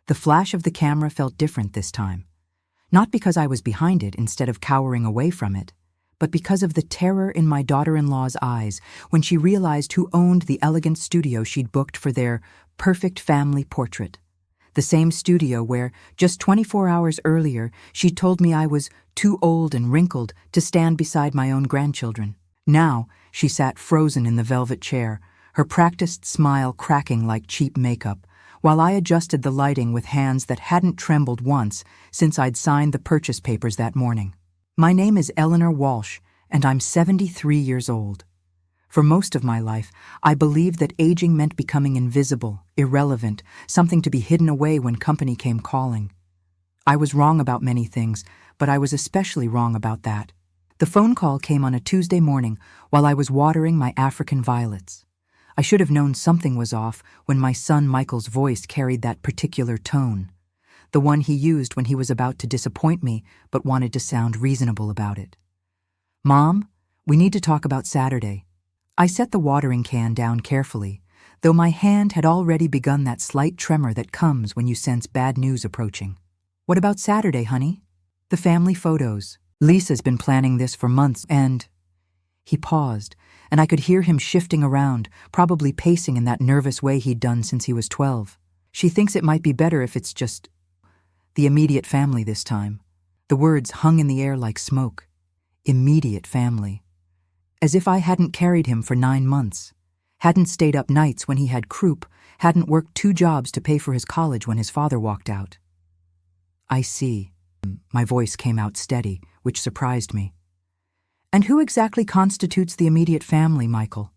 The flash of the camera felt different this time. Not because I was behind it instead of cowering away from it, but because of the terror in my daughter-in-law's eyes when she realized who owned the elegant studio she'd booked for their perfect family portrait. The same studio where, just 24 hours earlier, she'd told me I was too old and wrinkled to stand beside my own grandchildren. Now, she sat frozen in the velvet chair, her practiced smile cracking like cheap makeup, while I adjusted the lighting with hands that hadn't trembled once since I'd signed the purchase papers that morning. My name is Eleanor Walsh, and I'm 73 years old. For most of my life, I believed that aging meant becoming invisible, irrelevant, something to be hidden away when company came calling. I was wrong about many things, but I was especially wrong about that. The phone call came on a Tuesday morning while I was watering my African violets. I should have known something was off when my son Michael's voice carried that particular tone, the one he used when he was about to disappoint me but wanted to sound reasonable about it. "Mom, we need to talk about Saturday." I set the watering can down carefully, though my hand had already begun that slight tremor that comes when you sense bad news approaching. "What about Saturday, honey?" "The family photos. Lisa's been planning this for months and—" He paused, and I could hear him shifting around, probably pacing in that nervous way he'd done since he was 12. "She thinks it might be better if it's just the immediate family this time." The words hung in the air like smoke. Immediate family. As if I hadn't carried him for 9 months, hadn't stayed up nights when he had croup, hadn't worked 2 jobs to pay for his college when his father walked out. "I see." My voice came out steady, which surprised me. "And who exactly constitutes the immediate family, Michael?"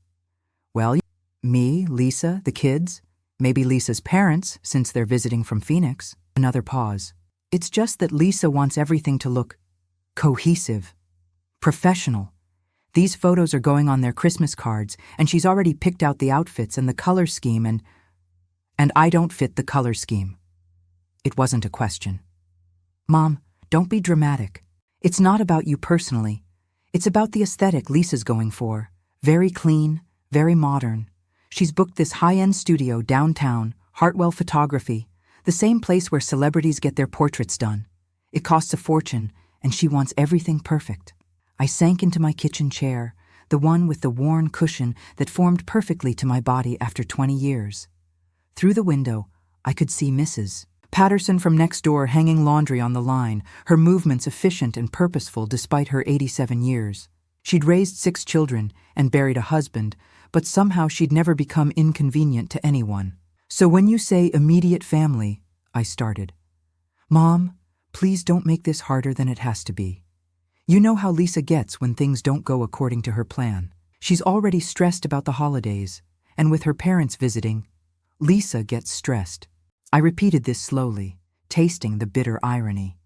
"Well, me, Lisa, the kids, maybe Lisa's parents, since they're visiting from Phoenix." Another pause. "It's just that Lisa wants everything to look cohesive, professional. These photos are going on their Christmas cards, and she's already picked out the outfits and the color scheme, and I don't fit the color scheme." It wasn't a question. "Mom, don't be dramatic. It's not about you personally. It's about the aesthetic Lisa's going for. Very clean, very modern. She's booked this high-end studio downtown, Hartwell Photography, the same place where celebrities get their portraits done. It costs a fortune, and she wants everything perfect." I sank into my kitchen chair, the one with the worn cushion that formed perfectly to my body after 20 years. Through the window, I could see Mrs. Patterson from next door hanging laundry on the line, her movements efficient and purposeful despite her 87 years. She'd raised 6 children and buried a husband, but somehow she'd never become inconvenient to anyone. "So when you say immediate family," I started. "Mom, please don't make this harder than it has to be. You know how Lisa gets when things don't go according to her plan. She's already stressed about the holidays, and with her parents visiting, Lisa gets stressed." I repeated this slowly, tasting the bitter irony.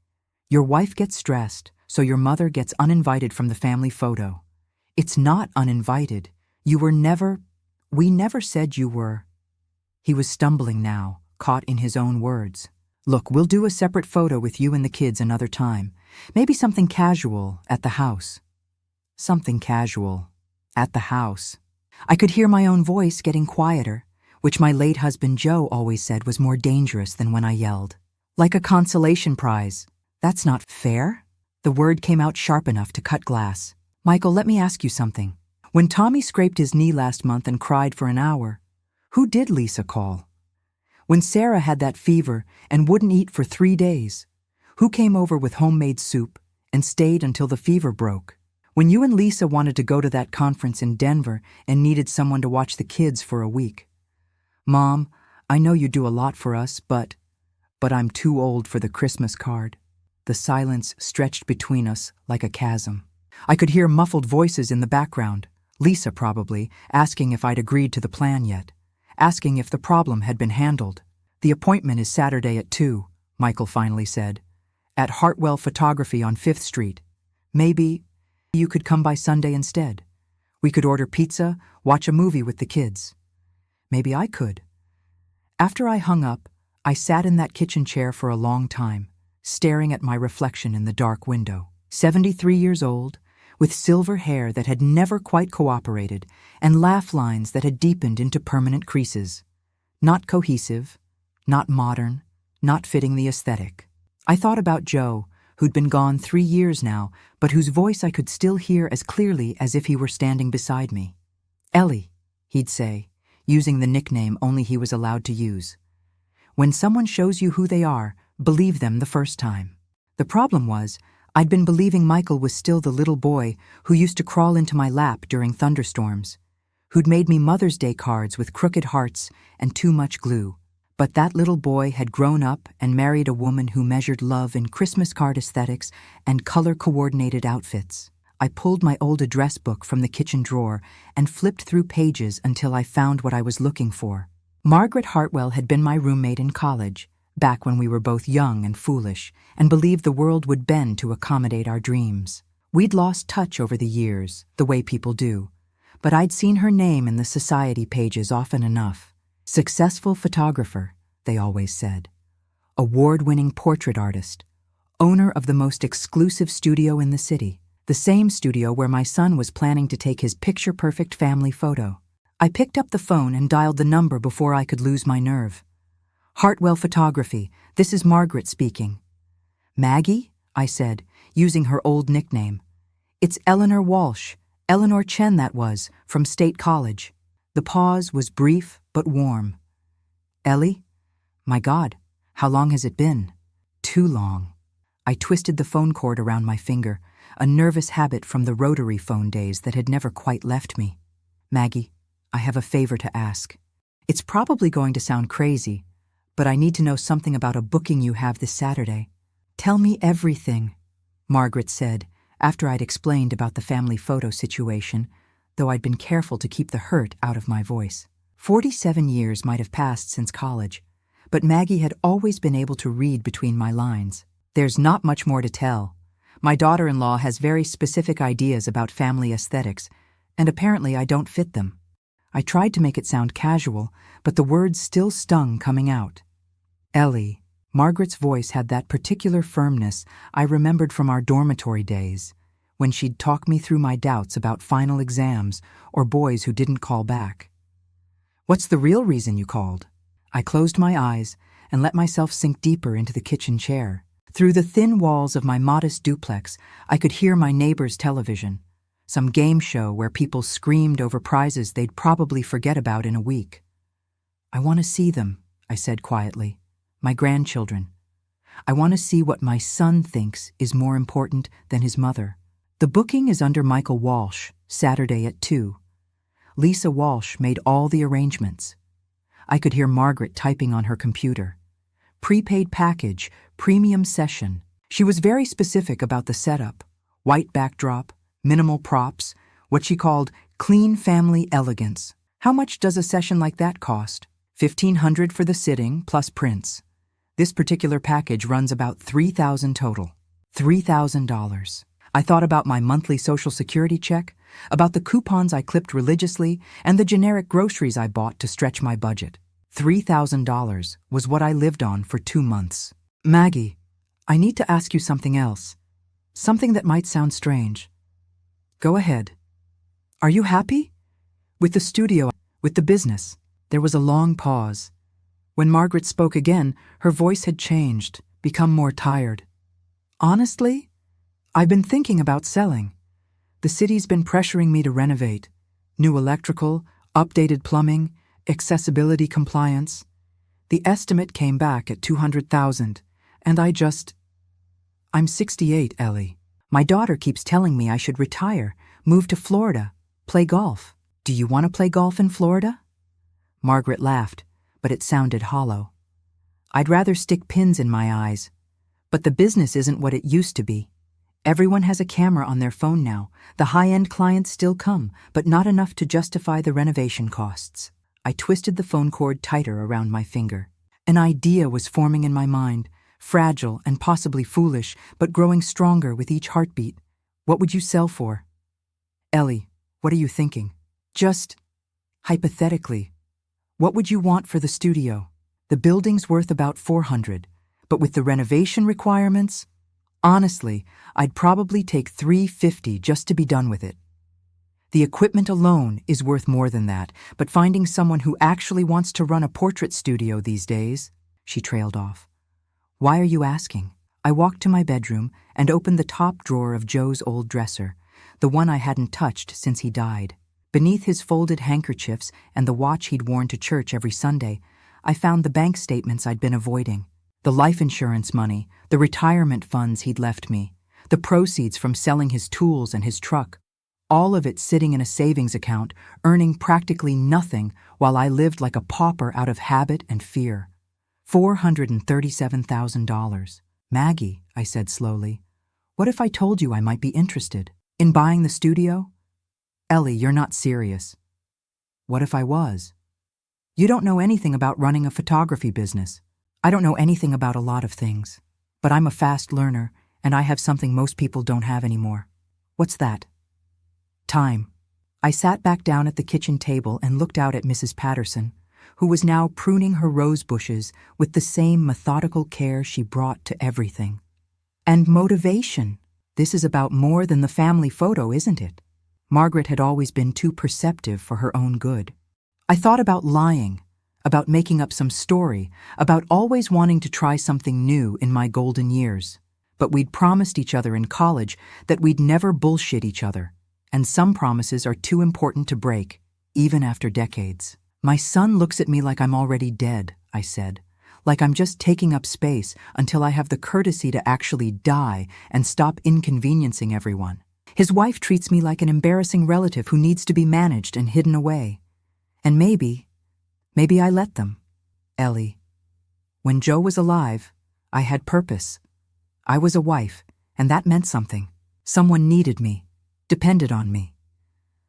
Your wife gets stressed, so your mother gets uninvited from the family photo. It's not uninvited. We never said you were. He was stumbling now, caught in his own words. "Look, we'll do a separate photo with you and the kids another time. Maybe something casual at the house." Something casual at the house. I could hear my own voice getting quieter, which my late husband Joe always said was more dangerous than when I yelled. "Like a consolation prize. That's not fair." The word came out sharp enough to cut glass. "Michael, let me ask you something. When Tommy scraped his knee last month and cried for an hour, who did Lisa call? When Sarah had that fever and wouldn't eat for 3 days, who came over with homemade soup and stayed until the fever broke? When you and Lisa wanted to go to that conference in Denver and needed someone to watch the kids for a week? Mom, I know you do a lot for us, but I'm too old for the Christmas card." The silence stretched between us like a chasm. I could hear muffled voices in the background, Lisa probably, asking if I'd agreed to the plan yet, asking if the problem had been handled. "The appointment is Saturday at 2, Michael finally said, "at Hartwell Photography on 5th Street. Maybe you could come by Sunday instead. We could order pizza, watch a movie with the kids." Maybe I could. After I hung up, I sat in that kitchen chair for a long time, staring at my reflection in the dark window. 73 years old, with silver hair that had never quite cooperated, and laugh lines that had deepened into permanent creases. Not cohesive, not modern, not fitting the aesthetic. I thought about Joe, who'd been gone 3 years now, but whose voice I could still hear as clearly as if he were standing beside me. Ellie, he'd say, using the nickname only he was allowed to use. When someone shows you who they are, believe them the first time. The problem was, I'd been believing Michael was still the little boy who used to crawl into my lap during thunderstorms, who'd made me Mother's Day cards with crooked hearts and too much glue. But that little boy had grown up and married a woman who measured love in Christmas card aesthetics and color-coordinated outfits. I pulled my old address book from the kitchen drawer and flipped through pages until I found what I was looking for. Margaret Hartwell had been my roommate in college, back when we were both young and foolish, and believed the world would bend to accommodate our dreams. We'd lost touch over the years, the way people do, but I'd seen her name in the society pages often enough. Successful photographer, they always said. Award-winning portrait artist. Owner of the most exclusive studio in the city. The same studio where my son was planning to take his picture-perfect family photo. I picked up the phone and dialed the number before I could lose my nerve. Hartwell Photography, this is Margaret speaking. Maggie? I said, using her old nickname. It's Eleanor Walsh, Eleanor Chen that was, from State College. The pause was brief but warm. Ellie? My God, how long has it been? Too long. I twisted the phone cord around my finger, a nervous habit from the rotary phone days that had never quite left me. Maggie, I have a favor to ask. It's probably going to sound crazy, but I need to know something about a booking you have this Saturday. Tell me everything, Margaret said, after I'd explained about the family photo situation, though I'd been careful to keep the hurt out of my voice. 47 years might have passed since college, but Maggie had always been able to read between my lines. There's not much more to tell. My daughter-in-law has very specific ideas about family aesthetics, and apparently I don't fit them. I tried to make it sound casual, but the words still stung coming out. Ellie, Margaret's voice had that particular firmness I remembered from our dormitory days, when she'd talk me through my doubts about final exams or boys who didn't call back. What's the real reason you called? I closed my eyes and let myself sink deeper into the kitchen chair. Through the thin walls of my modest duplex, I could hear my neighbor's television, some game show where people screamed over prizes they'd probably forget about in a week. I want to see them, I said quietly. My grandchildren. I want to see what my son thinks is more important than his mother. The booking is under Michael Walsh, Saturday at 2. Lisa Walsh made all the arrangements. I could hear Margaret typing on her computer. Prepaid package, premium session. She was very specific about the setup. White backdrop, minimal props, what she called clean family elegance. How much does a session like that cost? $1,500 for the sitting plus prints. This particular package runs about $3,000 total. $3,000. I thought about my monthly Social Security check, about the coupons I clipped religiously, and the generic groceries I bought to stretch my budget. $3,000 was what I lived on for 2 months. Maggie, I need to ask you something else. Something that might sound strange. Go ahead. Are you happy? With the studio, with the business? There was a long pause. When Margaret spoke again, her voice had changed, become more tired. Honestly, I've been thinking about selling. The city's been pressuring me to renovate. New electrical, updated plumbing, accessibility compliance. The estimate came back at $200,000, and I'm 68, Ellie. My daughter keeps telling me I should retire, move to Florida, play golf. Do you want to play golf in Florida? Margaret laughed, but it sounded hollow. I'd rather stick pins in my eyes. But the business isn't what it used to be. Everyone has a camera on their phone now. The high-end clients still come, but not enough to justify the renovation costs. I twisted the phone cord tighter around my finger. An idea was forming in my mind, fragile and possibly foolish, but growing stronger with each heartbeat. What would you sell for? Ellie, what are you thinking? Just hypothetically. What would you want for the studio? The building's worth about $400, but with the renovation requirements, honestly, I'd probably take $350 just to be done with it. The equipment alone is worth more than that, but finding someone who actually wants to run a portrait studio these days, she trailed off. Why are you asking? I walked to my bedroom and opened the top drawer of Joe's old dresser, the one I hadn't touched since he died. Beneath his folded handkerchiefs and the watch he'd worn to church every Sunday, I found the bank statements I'd been avoiding. The life insurance money, the retirement funds he'd left me, the proceeds from selling his tools and his truck. All of it sitting in a savings account, earning practically nothing while I lived like a pauper out of habit and fear. $437,000. Maggie, I said slowly, what if I told you I might be interested in buying the studio? Ellie, you're not serious. What if I was? You don't know anything about running a photography business. I don't know anything about a lot of things. But I'm a fast learner, and I have something most people don't have anymore. What's that? Time. I sat back down at the kitchen table and looked out at Mrs. Patterson, who was now pruning her rose bushes with the same methodical care she brought to everything. And motivation. This is about more than the family photo, isn't it? Margaret had always been too perceptive for her own good. I thought about lying, about making up some story, about always wanting to try something new in my golden years. But we'd promised each other in college that we'd never bullshit each other, and some promises are too important to break, even after decades. My son looks at me like I'm already dead, I said, like I'm just taking up space until I have the courtesy to actually die and stop inconveniencing everyone. His wife treats me like an embarrassing relative who needs to be managed and hidden away. And maybe I let them. Ellie, when Joe was alive, I had purpose. I was a wife, and that meant something. Someone needed me, depended on me.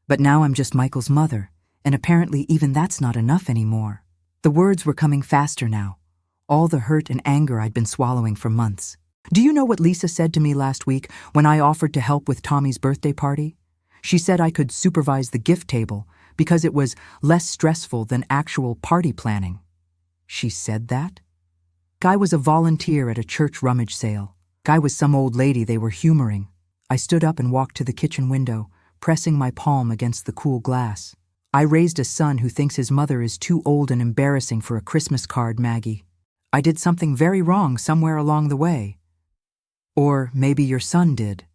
But now I'm just Michael's mother, and apparently even that's not enough anymore. The words were coming faster now, all the hurt and anger I'd been swallowing for months. Do you know what Lisa said to me last week when I offered to help with Tommy's birthday party? She said I could supervise the gift table because it was less stressful than actual party planning. She said that? Guy was a volunteer at a church rummage sale. Guy was some old lady they were humoring. I stood up and walked to the kitchen window, pressing my palm against the cool glass. I raised a son who thinks his mother is too old and embarrassing for a Christmas card, Maggie. I did something very wrong somewhere along the way. Or maybe your son did.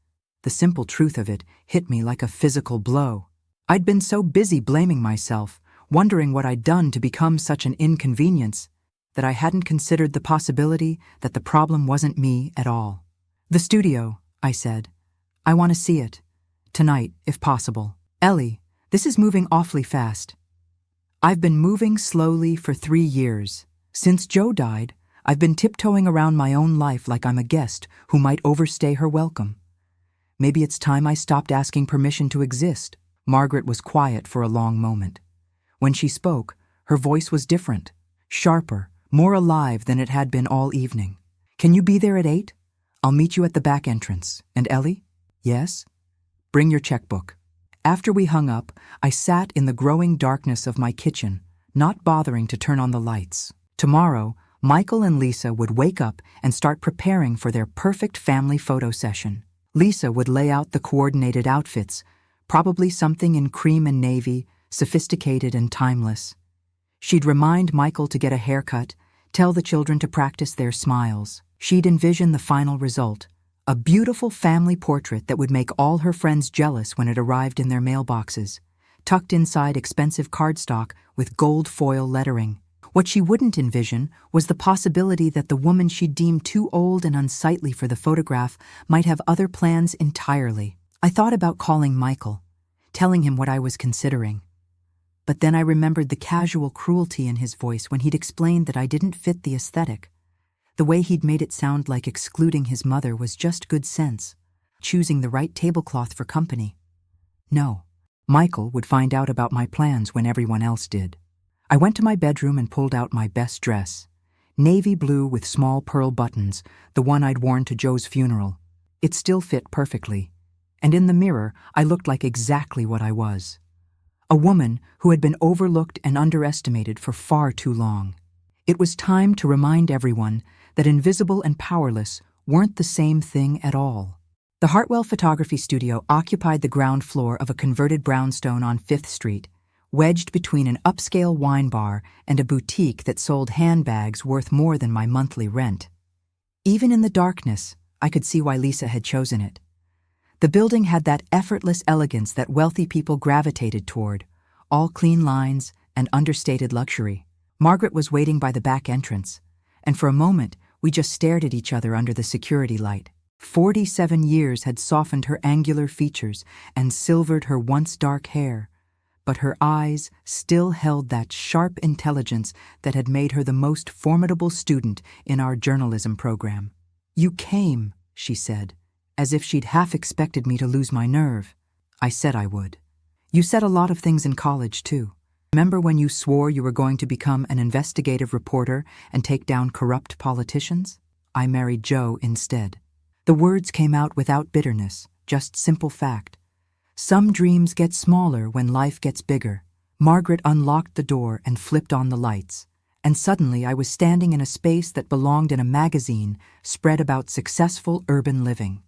The simple truth of it hit me like a physical blow. I'd been so busy blaming myself, wondering what I'd done to become such an inconvenience, that I hadn't considered the possibility that the problem wasn't me at all. The studio, I said. I want to see it. Tonight, if possible. Ellie, this is moving awfully fast. I've been moving slowly for 3 years. Since Joe died, I've been tiptoeing around my own life like I'm a guest who might overstay her welcome. Maybe it's time I stopped asking permission to exist. Margaret was quiet for a long moment. When she spoke, her voice was different, sharper, more alive than it had been all evening. Can you be there at 8? I'll meet you at the back entrance. And Ellie? Yes? Bring your checkbook. After we hung up, I sat in the growing darkness of my kitchen, not bothering to turn on the lights. Tomorrow, Michael and Lisa would wake up and start preparing for their perfect family photo session. Lisa would lay out the coordinated outfits, probably something in cream and navy, sophisticated and timeless. She'd remind Michael to get a haircut, tell the children to practice their smiles. She'd envision the final result, a beautiful family portrait that would make all her friends jealous when it arrived in their mailboxes, tucked inside expensive cardstock with gold foil lettering. What she wouldn't envision was the possibility that the woman she deemed too old and unsightly for the photograph might have other plans entirely. I thought about calling Michael, telling him what I was considering. But then I remembered the casual cruelty in his voice when he'd explained that I didn't fit the aesthetic. The way he'd made it sound like excluding his mother was just good sense, choosing the right tablecloth for company. No, Michael would find out about my plans when everyone else did. I went to my bedroom and pulled out my best dress, navy blue with small pearl buttons, the one I'd worn to Joe's funeral. It still fit perfectly, and in the mirror I looked like exactly what I was. A woman who had been overlooked and underestimated for far too long. It was time to remind everyone that invisible and powerless weren't the same thing at all. The Hartwell Photography Studio occupied the ground floor of a converted brownstone on 5th Street, wedged between an upscale wine bar and a boutique that sold handbags worth more than my monthly rent. Even in the darkness, I could see why Lisa had chosen it. The building had that effortless elegance that wealthy people gravitated toward, all clean lines and understated luxury. Margaret was waiting by the back entrance, and for a moment we just stared at each other under the security light. 47 years had softened her angular features and silvered her once dark hair, but her eyes still held that sharp intelligence that had made her the most formidable student in our journalism program. "You came," she said, as if she'd half expected me to lose my nerve. I said I would. "You said a lot of things in college, too. Remember when you swore you were going to become an investigative reporter and take down corrupt politicians? I married Joe instead." The words came out without bitterness, just simple fact. Some dreams get smaller when life gets bigger. Margaret unlocked the door and flipped on the lights, and suddenly I was standing in a space that belonged in a magazine spread about successful urban living.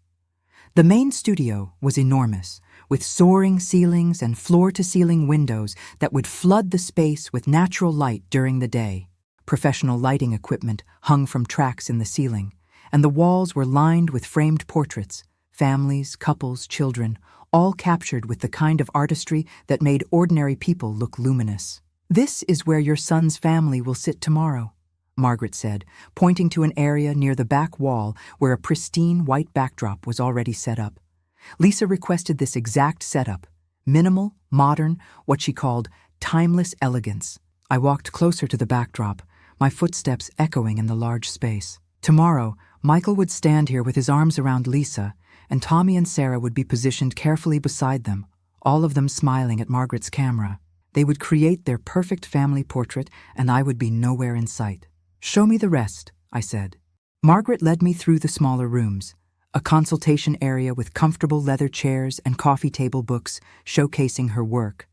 The main studio was enormous, with soaring ceilings and floor-to-ceiling windows that would flood the space with natural light during the day. Professional lighting equipment hung from tracks in the ceiling, and the walls were lined with framed portraits, families, couples, children, all captured with the kind of artistry that made ordinary people look luminous. "This is where your son's family will sit tomorrow," Margaret said, pointing to an area near the back wall where a pristine white backdrop was already set up. Lisa requested this exact setup: minimal, modern, what she called timeless elegance. I walked closer to the backdrop, my footsteps echoing in the large space. Tomorrow, Michael would stand here with his arms around Lisa, and Tommy and Sarah would be positioned carefully beside them, all of them smiling at Margaret's camera. They would create their perfect family portrait, and I would be nowhere in sight. "Show me the rest," I said. Margaret led me through the smaller rooms, a consultation area with comfortable leather chairs and coffee table books showcasing her work,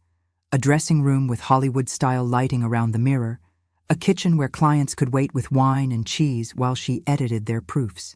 a dressing room with Hollywood-style lighting around the mirror, a kitchen where clients could wait with wine and cheese while she edited their proofs.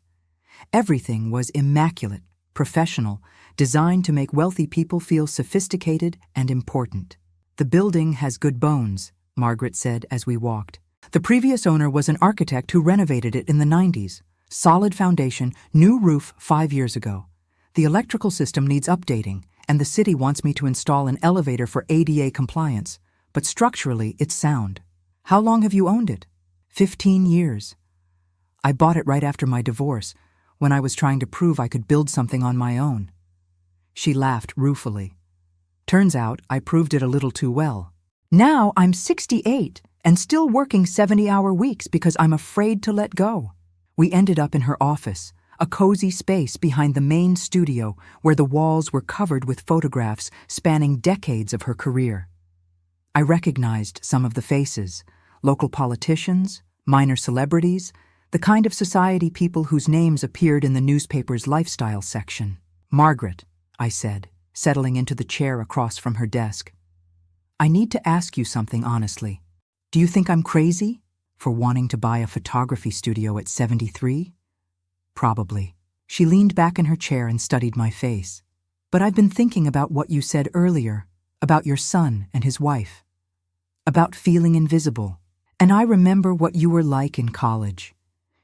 Everything was immaculate, professional, designed to make wealthy people feel sophisticated and important. "The building has good bones," Margaret said as we walked. "The previous owner was an architect who renovated it in the 90s. Solid foundation, new roof 5 years ago. The electrical system needs updating, and the city wants me to install an elevator for ADA compliance, but structurally it's sound." "How long have you owned it?" 15 years. I bought it right after my divorce, when I was trying to prove I could build something on my own." She laughed ruefully. "Turns out I proved it a little too well. Now I'm 68 and still working 70-hour weeks because I'm afraid to let go." We ended up in her office, a cozy space behind the main studio where the walls were covered with photographs spanning decades of her career. I recognized some of the faces: local politicians, minor celebrities, the kind of society people whose names appeared in the newspaper's lifestyle section. "Margaret," I said, settling into the chair across from her desk, "I need to ask you something honestly. Do you think I'm crazy for wanting to buy a photography studio at 73? Probably." She leaned back in her chair and studied my face. "But I've been thinking about what you said earlier, about your son and his wife, about feeling invisible. And I remember what you were like in college.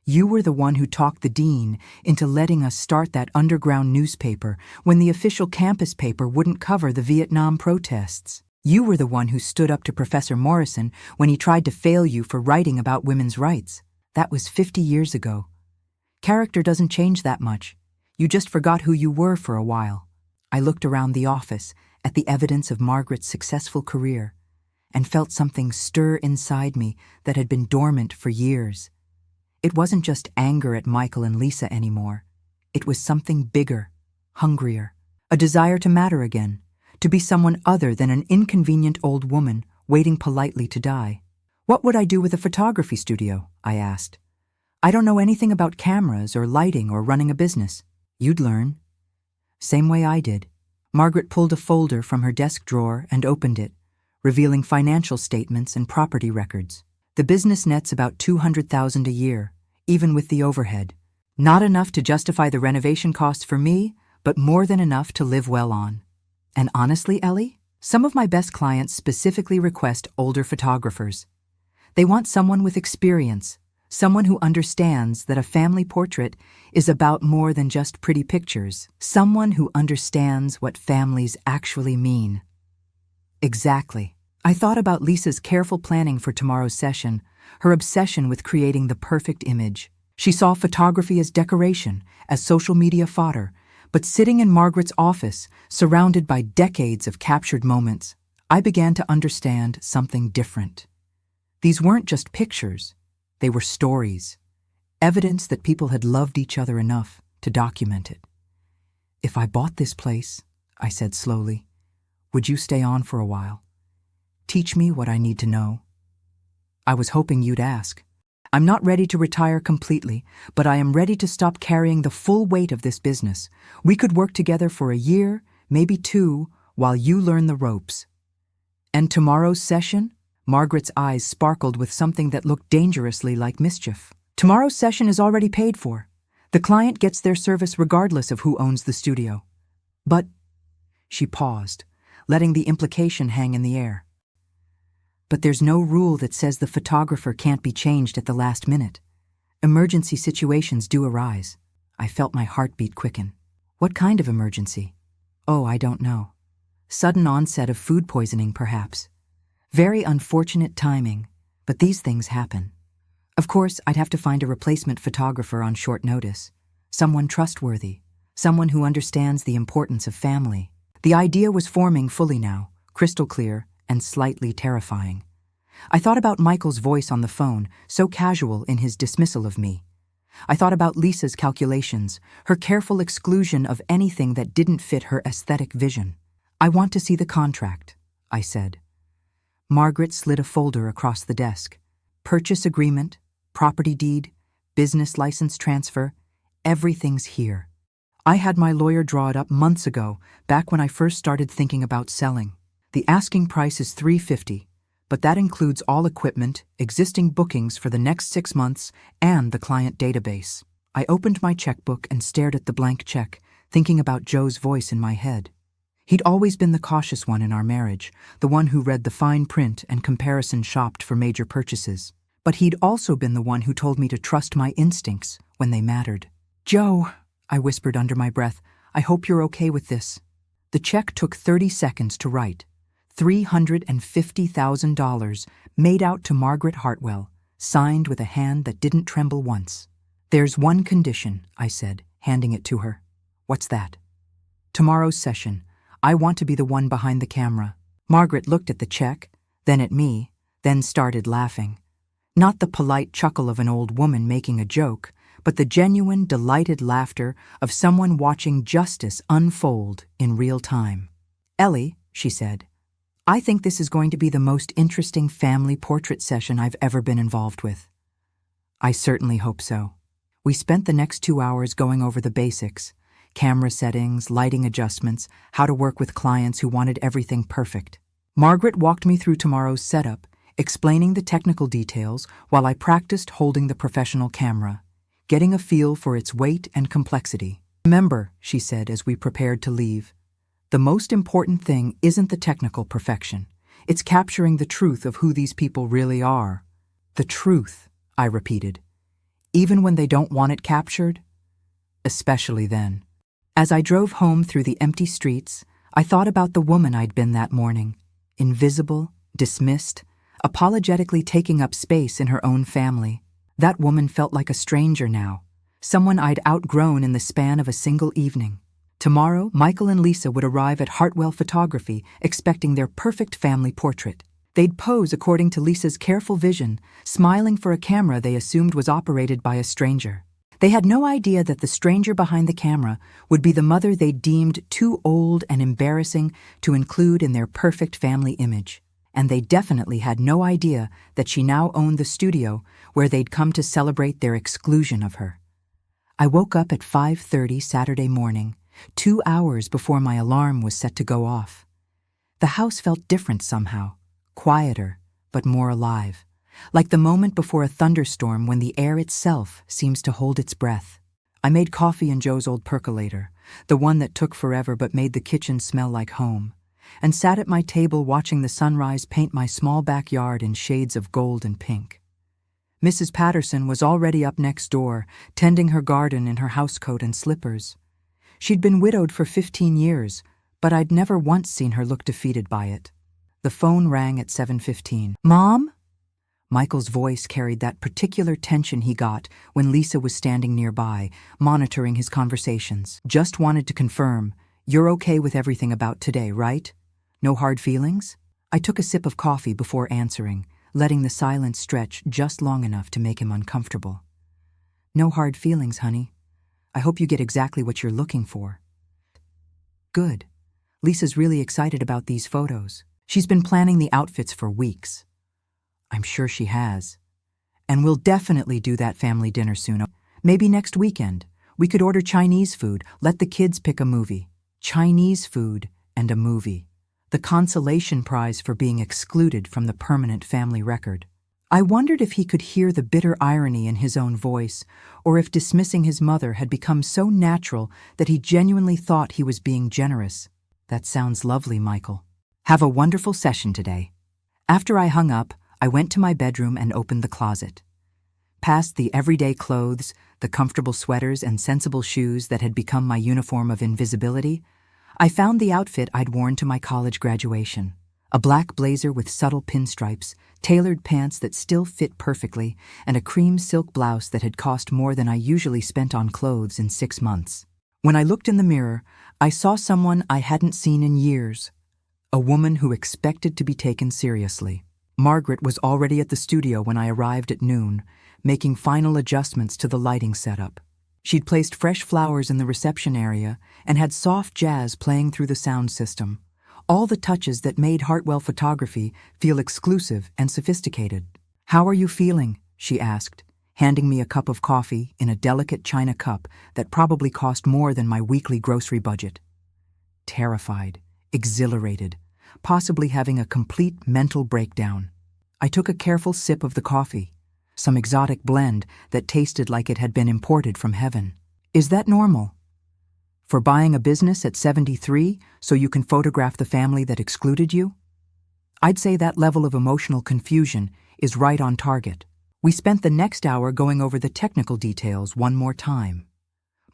You were the one who talked the dean into letting us start that underground newspaper when the official campus paper wouldn't cover the Vietnam protests. You were the one who stood up to Professor Morrison when he tried to fail you for writing about women's rights. That was 50 years ago. Character doesn't change that much. You just forgot who you were for a while." I looked around the office at the evidence of Margaret's successful career and felt something stir inside me that had been dormant for years. It wasn't just anger at Michael and Lisa anymore. It was something bigger, hungrier, a desire to matter again, to be someone other than an inconvenient old woman waiting politely to die. "What would I do with a photography studio?" I asked. "I don't know anything about cameras or lighting or running a business." "You'd learn." Same way I did. Margaret pulled a folder from her desk drawer and opened it, revealing financial statements and property records. The business nets about $200,000 a year, even with the overhead. Not enough to justify the renovation costs for me, but more than enough to live well on. And honestly, Ellie, some of my best clients specifically request older photographers. They want someone with experience, Someone who understands that a family portrait is about more than just pretty pictures. Someone who understands what families actually mean. Exactly. I thought about Lisa's careful planning for tomorrow's session, her obsession with creating the perfect image. She saw photography as decoration, as social media fodder, but sitting in Margaret's office, surrounded by decades of captured moments, I began to understand something different. These weren't just pictures. They were stories, evidence that people had loved each other enough to document it. "If I bought this place," I said slowly, "would you stay on for a while? Teach me what I need to know?" "I was hoping you'd ask. I'm not ready to retire completely, but I am ready to stop carrying the full weight of this business. We could work together for a year, maybe 2, while you learn the ropes." "And tomorrow's session?" Margaret's eyes sparkled with something that looked dangerously like mischief. "Tomorrow's session is already paid for. The client gets their service regardless of who owns the studio." "But—" She paused, letting the implication hang in the air. "But there's no rule that says the photographer can't be changed at the last minute. Emergency situations do arise." I felt my heartbeat quicken. "What kind of emergency?" "Oh, I don't know. Sudden onset of food poisoning, perhaps. Very unfortunate timing, but these things happen. Of course, I'd have to find a replacement photographer on short notice. Someone trustworthy, someone who understands the importance of family." The idea was forming fully now, crystal clear and slightly terrifying. I thought about Michael's voice on the phone, so casual in his dismissal of me. I thought about Lisa's calculations, her careful exclusion of anything that didn't fit her aesthetic vision. "I want to see the contract," I said. Margaret slid a folder across the desk. "Purchase agreement, property deed, business license transfer, everything's here. I had my lawyer draw it up months ago, back when I first started thinking about selling. The asking price is $350, but that includes all equipment, existing bookings for the next 6 months, and the client database." I opened my checkbook and stared at the blank check, thinking about Joe's voice in my head. He'd always been the cautious one in our marriage, the one who read the fine print and comparison shopped for major purchases. But he'd also been the one who told me to trust my instincts when they mattered. "Joe," I whispered under my breath, "I hope you're okay with this." The check took 30 seconds to write. $350,000 made out to Margaret Hartwell, signed with a hand that didn't tremble once. "There's one condition," I said, handing it to her. "What's that?" "Tomorrow's session. I want to be the one behind the camera." Margaret looked at the check, then at me, then started laughing. Not the polite chuckle of an old woman making a joke, but the genuine, delighted laughter of someone watching justice unfold in real time. "Ellie," she said, "I think this is going to be the most interesting family portrait session I've ever been involved with." I certainly hope so. We spent the next 2 hours going over the basics: camera settings, lighting adjustments, how to work with clients who wanted everything perfect. Margaret walked me through tomorrow's setup, explaining the technical details while I practiced holding the professional camera, getting a feel for its weight and complexity. "Remember," she said as we prepared to leave, "the most important thing isn't the technical perfection. It's capturing the truth of who these people really are." "The truth," I repeated. "Even when they don't want it captured?" "Especially then." As I drove home through the empty streets, I thought about the woman I'd been that morning, invisible, dismissed, apologetically taking up space in her own family. That woman felt like a stranger now, someone I'd outgrown in the span of a single evening. Tomorrow, Michael and Lisa would arrive at Hartwell Photography expecting their perfect family portrait. They'd pose according to Lisa's careful vision, smiling for a camera they assumed was operated by a stranger. They had no idea that the stranger behind the camera would be the mother they deemed too old and embarrassing to include in their perfect family image. And they definitely had no idea that she now owned the studio where they'd come to celebrate their exclusion of her. I woke up at 5:30 Saturday morning, 2 hours before my alarm was set to go off. The house felt different somehow, quieter, but more alive. Like the moment before a thunderstorm when the air itself seems to hold its breath. I made coffee in Joe's old percolator, the one that took forever but made the kitchen smell like home, and sat at my table watching the sunrise paint my small backyard in shades of gold and pink. Mrs. Patterson was already up next door, tending her garden in her housecoat and slippers. She'd been widowed for 15 years, but I'd never once seen her look defeated by it. The phone rang at 7:15. "Mom?" Michael's voice carried that particular tension he got when Lisa was standing nearby, monitoring his conversations. "Just wanted to confirm, you're okay with everything about today, right? No hard feelings?" I took a sip of coffee before answering, letting the silence stretch just long enough to make him uncomfortable. "No hard feelings, honey. I hope you get exactly what you're looking for." "Good. Lisa's really excited about these photos. She's been planning the outfits for weeks." "I'm sure she has. And we'll definitely do that family dinner soon. Maybe next weekend. We could order Chinese food, let the kids pick a movie." Chinese food and a movie. The consolation prize for being excluded from the permanent family record. I wondered if he could hear the bitter irony in his own voice, or if dismissing his mother had become so natural that he genuinely thought he was being generous. "That sounds lovely, Michael. Have a wonderful session today." After I hung up, I went to my bedroom and opened the closet. Past the everyday clothes, the comfortable sweaters and sensible shoes that had become my uniform of invisibility, I found the outfit I'd worn to my college graduation. A black blazer with subtle pinstripes, tailored pants that still fit perfectly, and a cream silk blouse that had cost more than I usually spent on clothes in 6 months. When I looked in the mirror, I saw someone I hadn't seen in years. A woman who expected to be taken seriously. Margaret was already at the studio when I arrived at noon, making final adjustments to the lighting setup. She'd placed fresh flowers in the reception area and had soft jazz playing through the sound system. All the touches that made Hartwell Photography feel exclusive and sophisticated. "How are you feeling?" she asked, handing me a cup of coffee in a delicate china cup that probably cost more than my weekly grocery budget. Terrified, exhilarated, possibly having a complete mental breakdown. I took a careful sip of the coffee, some exotic blend that tasted like it had been imported from heaven. "Is that normal? For buying a business at 73 so you can photograph the family that excluded you?" I'd say that level of emotional confusion is right on target. We spent the next hour going over the technical details one more time.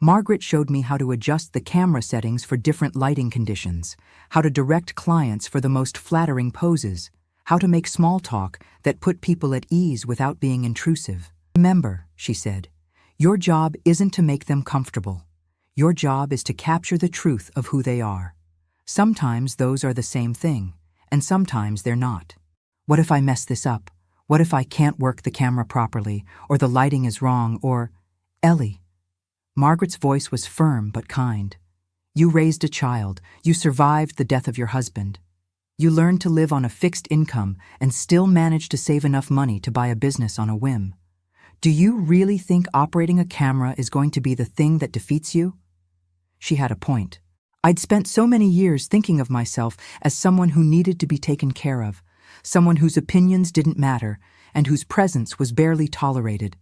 Margaret showed me how to adjust the camera settings for different lighting conditions, how to direct clients for the most flattering poses, how to make small talk that put people at ease without being intrusive. "Remember," she said, "your job isn't to make them comfortable. Your job is to capture the truth of who they are. Sometimes those are the same thing, and sometimes they're not. What if I mess this up? What if I can't work the camera properly, or the lighting is wrong, or—" "Ellie." Margaret's voice was firm but kind. "You raised a child. You survived the death of your husband. You learned to live on a fixed income and still managed to save enough money to buy a business on a whim. Do you really think operating a camera is going to be the thing that defeats you?" She had a point. I'd spent so many years thinking of myself as someone who needed to be taken care of, someone whose opinions didn't matter and whose presence was barely tolerated,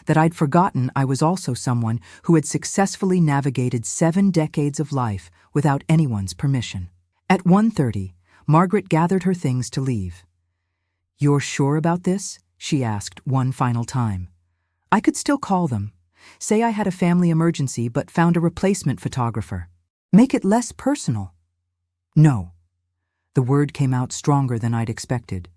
that I'd forgotten I was also someone who had successfully navigated 7 decades of life without anyone's permission. At 1:30, Margaret gathered her things to leave. "You're sure about this?" she asked one final time. I could still call them. Say I had a family emergency but found a replacement photographer. Make it less personal. "No." The word came out stronger than I'd expected.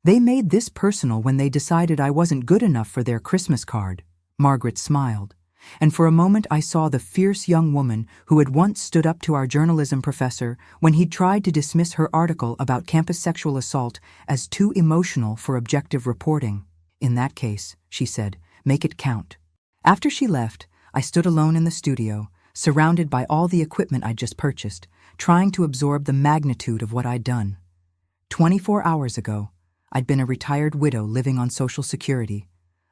"They made this personal when they decided I wasn't good enough for their Christmas card." Margaret smiled, and for a moment I saw the fierce young woman who had once stood up to our journalism professor when he tried to dismiss her article about campus sexual assault as too emotional for objective reporting. "In that case," she said, "make it count." After she left, I stood alone in the studio, surrounded by all the equipment I'd just purchased, trying to absorb the magnitude of what I'd done. 24 hours ago, I'd been a retired widow living on Social Security,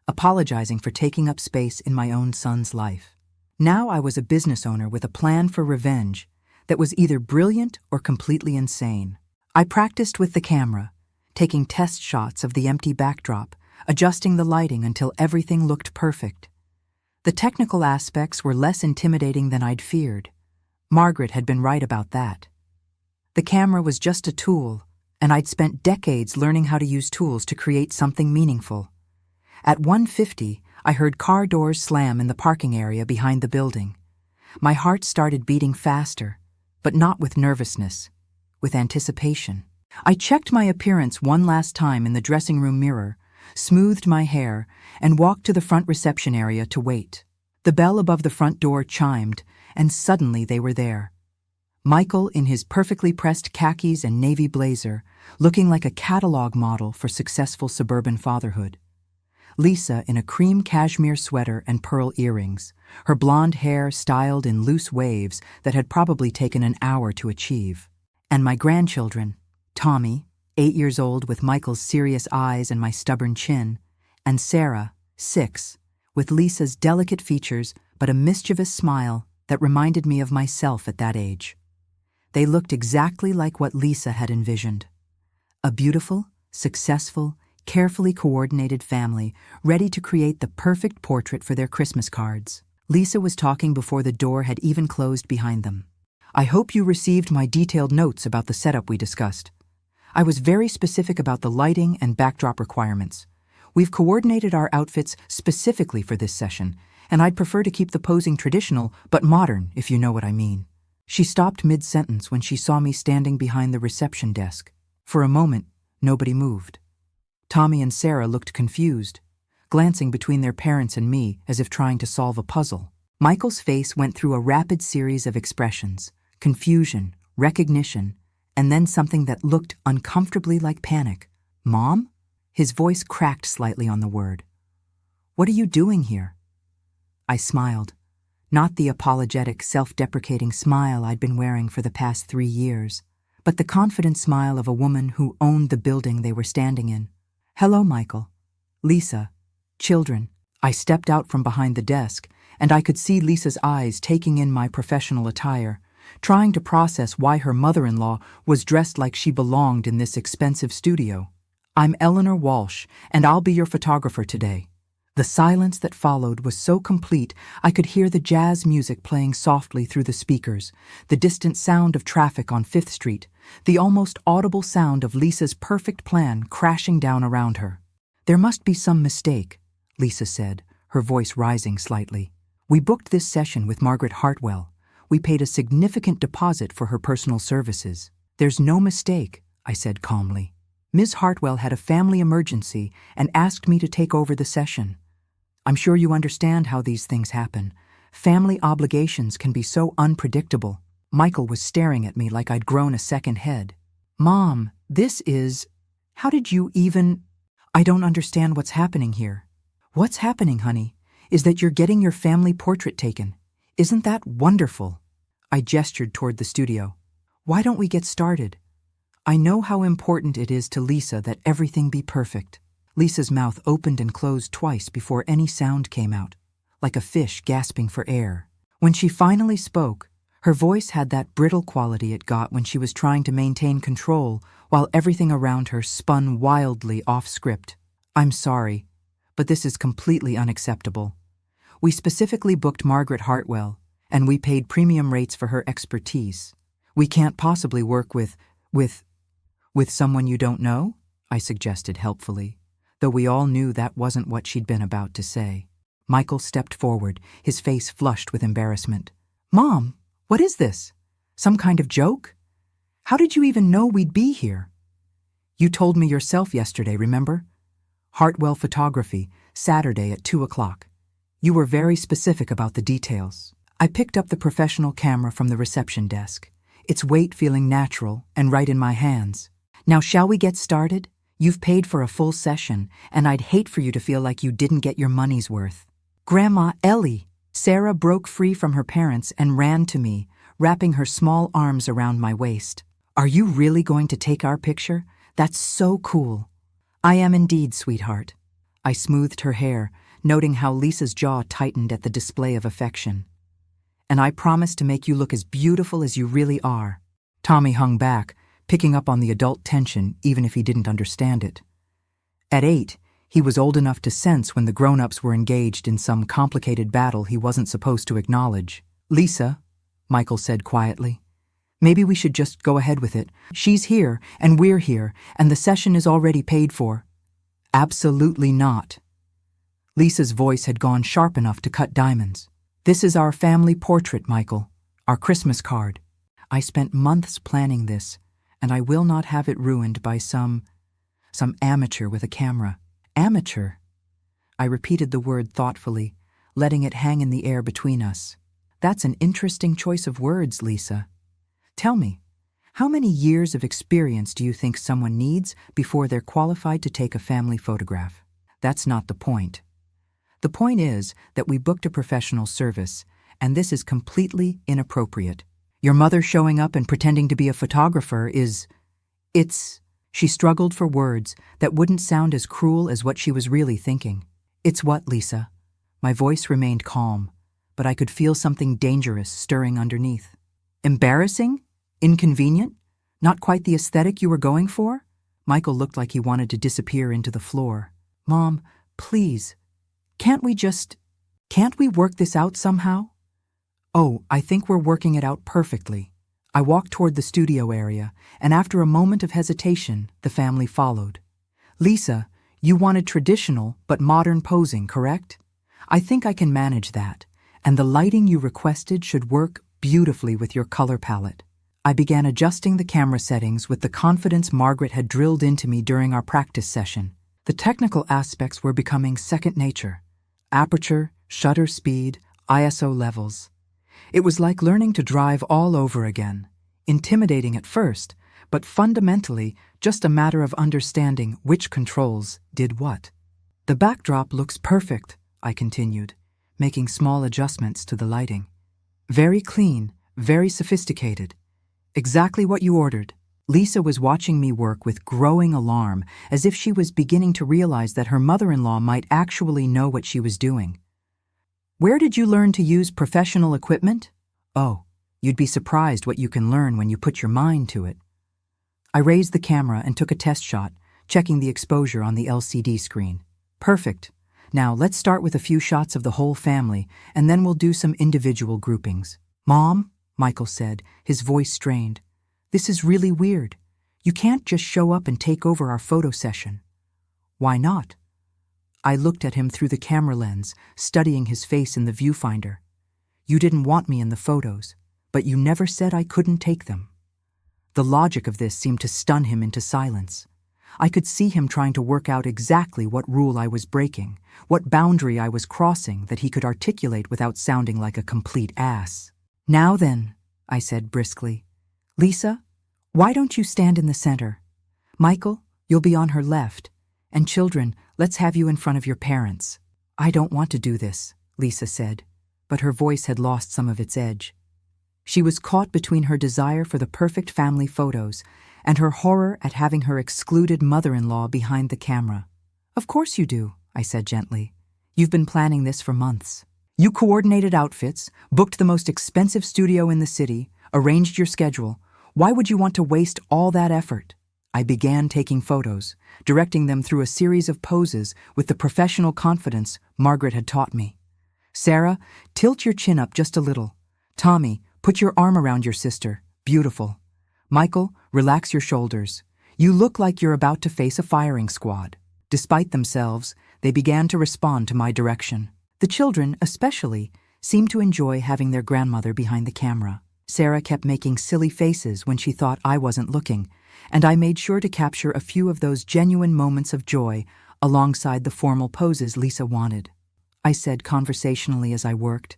apologizing for taking up space in my own son's life. Now I was a business owner with a plan for revenge that was either brilliant or completely insane. I practiced with the camera, taking test shots of the empty backdrop, adjusting the lighting until everything looked perfect. The technical aspects were less intimidating than I'd feared. Margaret had been right about that. The camera was just a tool, and I'd spent decades learning how to use tools to create something meaningful. At 1:50, I heard car doors slam in the parking area behind the building. My heart started beating faster, but not with nervousness, with anticipation. I checked my appearance one last time in the dressing room mirror, smoothed my hair, and walked to the front reception area to wait. The bell above the front door chimed, and suddenly they were there. Michael in his perfectly pressed khakis and navy blazer, looking like a catalog model for successful suburban fatherhood. Lisa in a cream cashmere sweater and pearl earrings, her blonde hair styled in loose waves that had probably taken an hour to achieve. And my grandchildren, Tommy, 8 years old with Michael's serious eyes and my stubborn chin, and Sarah, 6, with Lisa's delicate features but a mischievous smile that reminded me of myself at that age. They looked exactly like what Lisa had envisioned. A beautiful, successful, carefully coordinated family ready to create the perfect portrait for their Christmas cards. Lisa was talking before the door had even closed behind them. I hope you received my detailed notes about the setup we discussed. I was very specific about the lighting and backdrop requirements. We've coordinated our outfits specifically for this session, and I'd prefer to keep the posing traditional but modern, if you know what I mean. She stopped mid-sentence when she saw me standing behind the reception desk. For a moment, nobody moved. Tommy and Sarah looked confused, glancing between their parents and me as if trying to solve a puzzle. Michael's face went through a rapid series of expressions: confusion, recognition, and then something that looked uncomfortably like panic. "Mom?" His voice cracked slightly on the word. "What are you doing here?" I smiled, not the apologetic, self-deprecating smile I'd been wearing for the past 3 years, but the confident smile of a woman who owned the building they were standing in. "Hello, Michael. Lisa. Children." I stepped out from behind the desk, and I could see Lisa's eyes taking in my professional attire, trying to process why her mother-in-law was dressed like she belonged in this expensive studio. "I'm Eleanor Walsh, and I'll be your photographer today." The silence that followed was so complete I could hear the jazz music playing softly through the speakers, the distant sound of traffic on 5th Street, the almost audible sound of Lisa's perfect plan crashing down around her. "There must be some mistake," Lisa said, her voice rising slightly. "We booked this session with Margaret Hartwell. We paid a significant deposit for her personal services." "There's no mistake," I said calmly. "Ms. Hartwell had a family emergency and asked me to take over the session. I'm sure you understand how these things happen. Family obligations can be so unpredictable." Michael was staring at me like I'd grown a second head. "Mom, this is... How did you even... I don't understand what's happening here." "What's happening, honey, is that you're getting your family portrait taken. Isn't that wonderful?" I gestured toward the studio. "Why don't we get started? I know how important it is to Lisa that everything be perfect." Lisa's mouth opened and closed twice before any sound came out, like a fish gasping for air. When she finally spoke, her voice had that brittle quality it got when she was trying to maintain control while everything around her spun wildly off script. "I'm sorry, but this is completely unacceptable. We specifically booked Margaret Hartwell, and we paid premium rates for her expertise. We can't possibly work with someone you don't know?" I suggested helpfully, though we all knew that wasn't what she'd been about to say. Michael stepped forward, his face flushed with embarrassment. "Mom, what is this? Some kind of joke? How did you even know we'd be here?" "You told me yourself yesterday, remember? Hartwell Photography, Saturday at 2 o'clock. You were very specific about the details." I picked up the professional camera from the reception desk, its weight feeling natural and right in my hands. "Now shall we get started? You've paid for a full session, and I'd hate for you to feel like you didn't get your money's worth." "Grandma Ellie!" Sarah broke free from her parents and ran to me, wrapping her small arms around my waist. "Are you really going to take our picture? That's so cool." "I am indeed, sweetheart." I smoothed her hair, noting how Lisa's jaw tightened at the display of affection. "And I promise to make you look as beautiful as you really are." Tommy hung back, picking up on the adult tension even if he didn't understand it. At 8, he was old enough to sense when the grown-ups were engaged in some complicated battle he wasn't supposed to acknowledge. "Lisa," Michael said quietly, "maybe we should just go ahead with it. She's here, and we're here, and the session is already paid for." "Absolutely not." Lisa's voice had gone sharp enough to cut diamonds. "This is our family portrait, Michael. Our Christmas card. I spent months planning this, and I will not have it ruined by some amateur with a camera." "Amateur?" I repeated the word thoughtfully, letting it hang in the air between us. "That's an interesting choice of words, Lisa. Tell me, how many years of experience do you think someone needs before they're qualified to take a family photograph?" "That's not the point. The point is that we booked a professional service, and this is completely inappropriate. Your mother showing up and pretending to be a photographer it's—" She struggled for words that wouldn't sound as cruel as what she was really thinking. "It's what, Lisa?" My voice remained calm, but I could feel something dangerous stirring underneath. "Embarrassing? Inconvenient? Not quite the aesthetic you were going for?" Michael looked like he wanted to disappear into the floor. "Mom, please. Can't we work this out somehow?" "Oh, I think we're working it out perfectly." I walked toward the studio area, and after a moment of hesitation, the family followed. "Lisa, you wanted traditional but modern posing, correct? I think I can manage that, and the lighting you requested should work beautifully with your color palette." I began adjusting the camera settings with the confidence Margaret had drilled into me during our practice session. The technical aspects were becoming second nature. Aperture, shutter speed, ISO levels. It was like learning to drive all over again. Intimidating at first, but fundamentally just a matter of understanding which controls did what. "The backdrop looks perfect," I continued, making small adjustments to the lighting. "Very clean, very sophisticated. Exactly what you ordered." Lisa was watching me work with growing alarm, as if she was beginning to realize that her mother-in-law might actually know what she was doing. "Where did you learn to use professional equipment?" "Oh, you'd be surprised what you can learn when you put your mind to it." I raised the camera and took a test shot, checking the exposure on the LCD screen. "Perfect. Now let's start with a few shots of the whole family, and then we'll do some individual groupings." "Mom," Michael said, his voice strained, "this is really weird. You can't just show up and take over our photo session." "Why not?" I looked at him through the camera lens, studying his face in the viewfinder. "You didn't want me in the photos, but you never said I couldn't take them." The logic of this seemed to stun him into silence. I could see him trying to work out exactly what rule I was breaking, what boundary I was crossing that he could articulate without sounding like a complete ass. "Now then," I said briskly. "Lisa, why don't you stand in the center? Michael, you'll be on her left. And children, let's have you in front of your parents." "I don't want to do this," Lisa said, but her voice had lost some of its edge. She was caught between her desire for the perfect family photos and her horror at having her excluded mother-in-law behind the camera. "Of course you do," I said gently. "You've been planning this for months. You coordinated outfits, booked the most expensive studio in the city, arranged your schedule. Why would you want to waste all that effort?" I began taking photos, directing them through a series of poses with the professional confidence Margaret had taught me. "Sarah, tilt your chin up just a little. Tommy, put your arm around your sister. Beautiful. Michael, relax your shoulders. You look like you're about to face a firing squad." Despite themselves, they began to respond to my direction. The children, especially, seemed to enjoy having their grandmother behind the camera. Sarah kept making silly faces when she thought I wasn't looking, and I made sure to capture a few of those genuine moments of joy alongside the formal poses Lisa wanted. I said conversationally as I worked,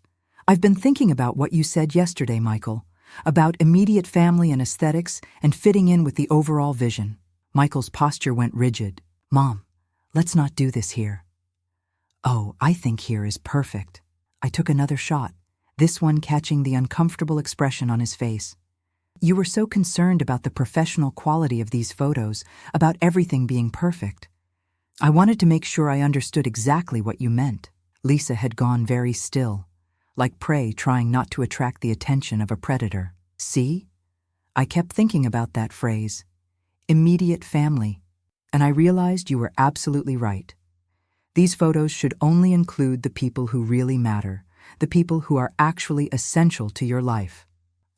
"I've been thinking about what you said yesterday, Michael, about immediate family and aesthetics and fitting in with the overall vision." Michael's posture went rigid. "Mom, let's not do this here." "Oh, I think here is perfect." I took another shot, this one catching the uncomfortable expression on his face. "You were so concerned about the professional quality of these photos, about everything being perfect. I wanted to make sure I understood exactly what you meant." Lisa had gone very still, like prey trying not to attract the attention of a predator. "See?" I kept thinking about that phrase, immediate family, and I realized you were absolutely right. These photos should only include the people who really matter, the people who are actually essential to your life.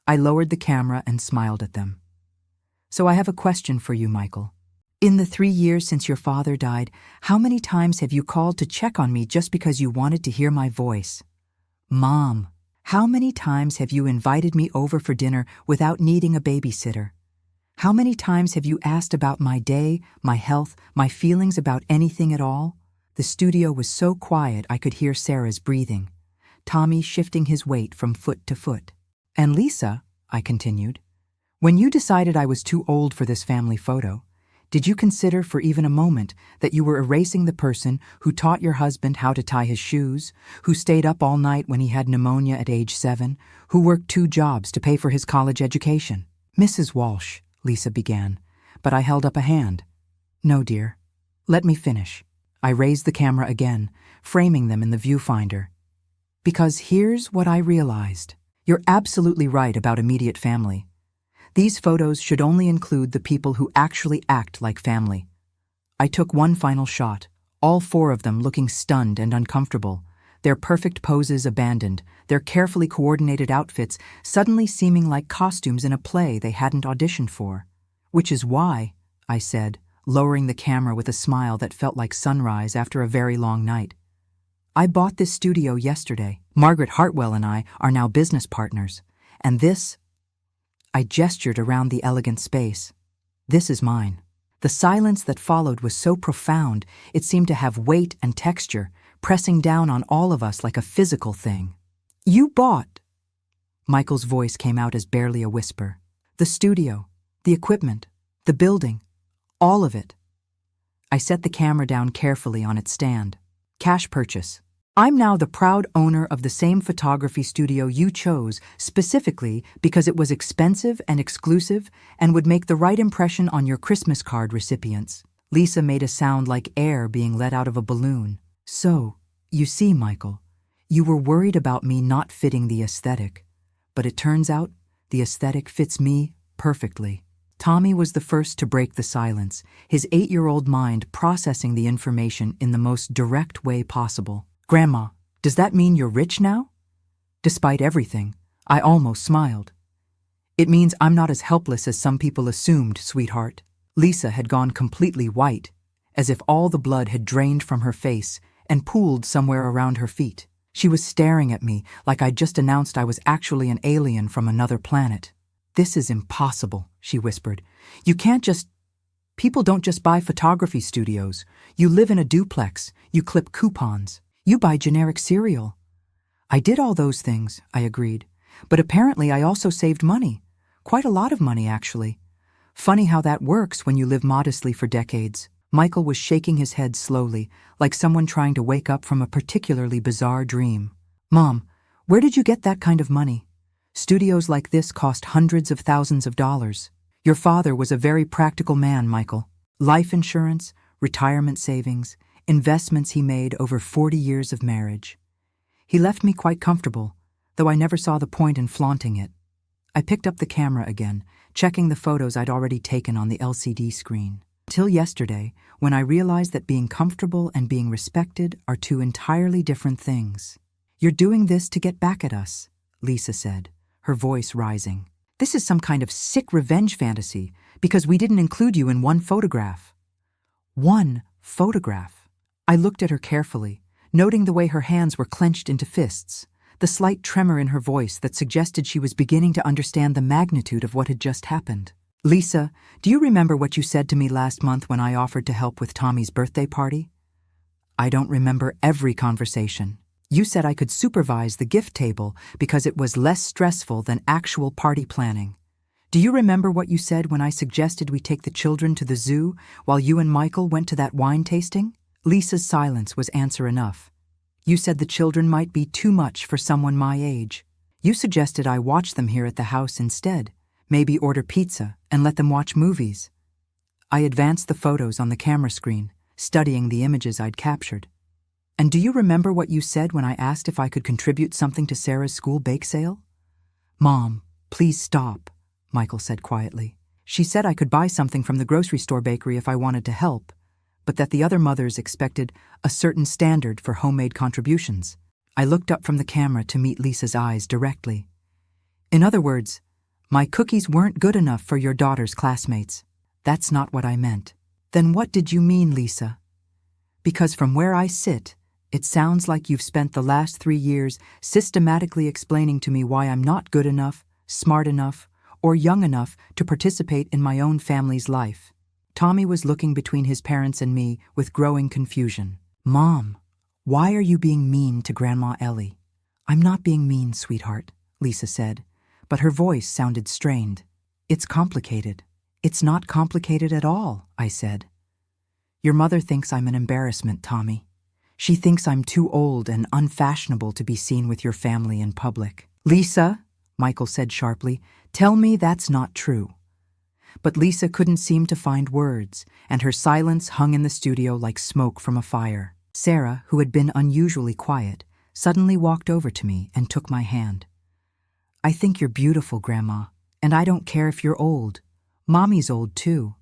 I lowered the camera and smiled at them. "So I have a question for you, Michael. In the 3 years since your father died, how many times have you called to check on me just because you wanted to hear my voice? Mom, how many times have you invited me over for dinner without needing a babysitter? How many times have you asked about my day, my health, my feelings about anything at all? The studio was so quiet I could hear Sarah's breathing, Tommy shifting his weight from foot to foot. And Lisa, I continued, when you decided I was too old for this family photo, did you consider for even a moment that you were erasing the person who taught your husband how to tie his shoes, who stayed up all night when he had pneumonia at age 7, who worked 2 jobs to pay for his college education? Mrs. Walsh, Lisa began, but I held up a hand. No, dear. Let me finish. I raised the camera again, framing them in the viewfinder. Because here's what I realized. You're absolutely right about immediate family. These photos should only include the people who actually act like family. I took one final shot, all 4 of them looking stunned and uncomfortable, their perfect poses abandoned, their carefully coordinated outfits suddenly seeming like costumes in a play they hadn't auditioned for. Which is why, I said, lowering the camera with a smile that felt like sunrise after a very long night. I bought this studio yesterday. Margaret Hartwell and I are now business partners, and this— I gestured around the elegant space. This is mine. The silence that followed was so profound, it seemed to have weight and texture, pressing down on all of us like a physical thing. You bought— Michael's voice came out as barely a whisper. The studio, the equipment, the building, all of it. I set the camera down carefully on its stand. Cash purchase. I'm now the proud owner of the same photography studio you chose specifically because it was expensive and exclusive and would make the right impression on your Christmas card recipients. Lisa made a sound like air being let out of a balloon. So, you see, Michael, you were worried about me not fitting the aesthetic, but it turns out the aesthetic fits me perfectly. Tommy was the first to break the silence, his 8-year-old mind processing the information in the most direct way possible. Grandma, does that mean you're rich now? Despite everything, I almost smiled. It means I'm not as helpless as some people assumed, sweetheart. Lisa had gone completely white, as if all the blood had drained from her face and pooled somewhere around her feet. She was staring at me like I'd just announced I was actually an alien from another planet. This is impossible, she whispered. You can't just— People don't just buy photography studios. You live in a duplex. You clip coupons. You buy generic cereal. I did all those things, I agreed. But apparently I also saved money. Quite a lot of money, actually. Funny how that works when you live modestly for decades. Michael was shaking his head slowly, like someone trying to wake up from a particularly bizarre dream. Mom, where did you get that kind of money? Studios like this cost hundreds of thousands of dollars. Your father was a very practical man, Michael. Life insurance, retirement savings, investments he made over 40 years of marriage. He left me quite comfortable, though I never saw the point in flaunting it. I picked up the camera again, checking the photos I'd already taken on the LCD screen. Till yesterday, when I realized that being comfortable and being respected are 2 entirely different things. You're doing this to get back at us, Lisa said, her voice rising. This is some kind of sick revenge fantasy because we didn't include you in one photograph. One photograph. I looked at her carefully, noting the way her hands were clenched into fists, the slight tremor in her voice that suggested she was beginning to understand the magnitude of what had just happened. Lisa, do you remember what you said to me last month when I offered to help with Tommy's birthday party? I don't remember every conversation. You said I could supervise the gift table because it was less stressful than actual party planning. Do you remember what you said when I suggested we take the children to the zoo while you and Michael went to that wine tasting? Lisa's silence was answer enough. You said the children might be too much for someone my age. You suggested I watch them here at the house instead, maybe order pizza and let them watch movies. I advanced the photos on the camera screen, studying the images I'd captured. And do you remember what you said when I asked if I could contribute something to Sarah's school bake sale? Mom, please stop, Michael said quietly. She said I could buy something from the grocery store bakery if I wanted to help, but that the other mothers expected a certain standard for homemade contributions. I looked up from the camera to meet Lisa's eyes directly. In other words, my cookies weren't good enough for your daughter's classmates. That's not what I meant. Then what did you mean, Lisa? Because from where I sit, it sounds like you've spent the last 3 years systematically explaining to me why I'm not good enough, smart enough, or young enough to participate in my own family's life. Tommy was looking between his parents and me with growing confusion. Mom, why are you being mean to Grandma Ellie? I'm not being mean, sweetheart, Lisa said, but her voice sounded strained. It's complicated. It's not complicated at all, I said. Your mother thinks I'm an embarrassment, Tommy. She thinks I'm too old and unfashionable to be seen with your family in public. Lisa, Michael said sharply, tell me that's not true. But Lisa couldn't seem to find words, and her silence hung in the studio like smoke from a fire. Sarah, who had been unusually quiet, suddenly walked over to me and took my hand. I think you're beautiful, Grandma, and I don't care if you're old. Mommy's old too.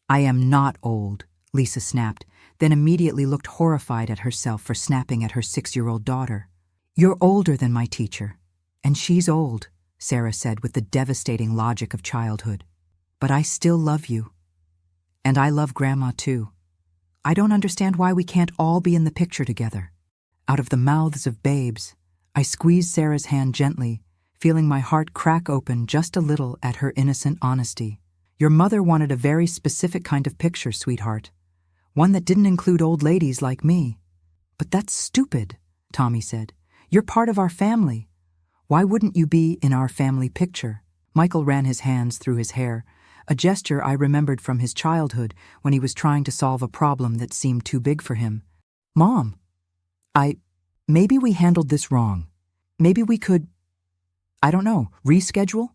I am not old, Lisa snapped, then immediately looked horrified at herself for snapping at her 6-year-old daughter. You're older than my teacher, and she's old, Sarah said with the devastating logic of childhood. But I still love you. And I love Grandma too. I don't understand why we can't all be in the picture together. Out of the mouths of babes, I squeezed Sarah's hand gently, feeling my heart crack open just a little at her innocent honesty. Your mother wanted a very specific kind of picture, sweetheart. One that didn't include old ladies like me. But that's stupid, Tommy said. You're part of our family. Why wouldn't you be in our family picture? Michael ran his hands through his hair, a gesture I remembered from his childhood when he was trying to solve a problem that seemed too big for him. Mom, maybe we handled this wrong. Maybe we could, I don't know, reschedule?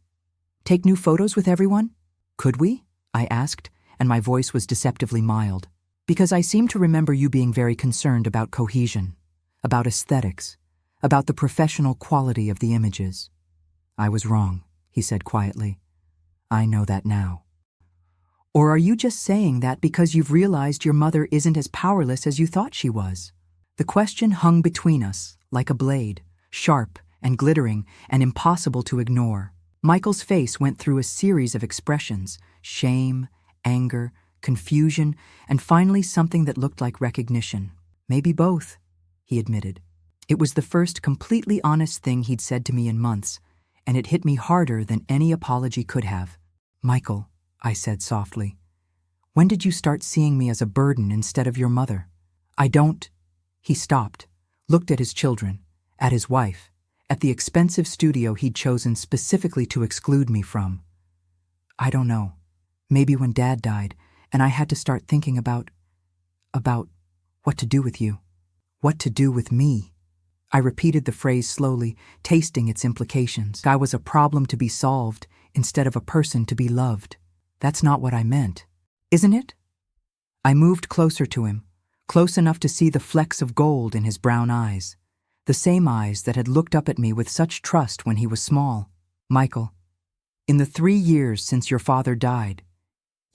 Take new photos with everyone? Could we? I asked, and my voice was deceptively mild. Because I seem to remember you being very concerned about cohesion, about aesthetics, about the professional quality of the images. I was wrong, he said quietly. I know that now. Or are you just saying that because you've realized your mother isn't as powerless as you thought she was? The question hung between us, like a blade, sharp and glittering and impossible to ignore. Michael's face went through a series of expressions: shame, anger, confusion, and finally something that looked like recognition. Maybe both, he admitted. It was the first completely honest thing he'd said to me in months, and it hit me harder than any apology could have. Michael, I said softly, when did you start seeing me as a burden instead of your mother? I don't. He stopped, looked at his children, at his wife, at the expensive studio he'd chosen specifically to exclude me from. I don't know. Maybe when Dad died, and I had to start thinking about what to do with you, what to do with me. I repeated the phrase slowly, tasting its implications. I was a problem to be solved instead of a person to be loved. That's not what I meant, isn't it? I moved closer to him, close enough to see the flecks of gold in his brown eyes, the same eyes that had looked up at me with such trust when he was small. Michael, in the 3 years since your father died,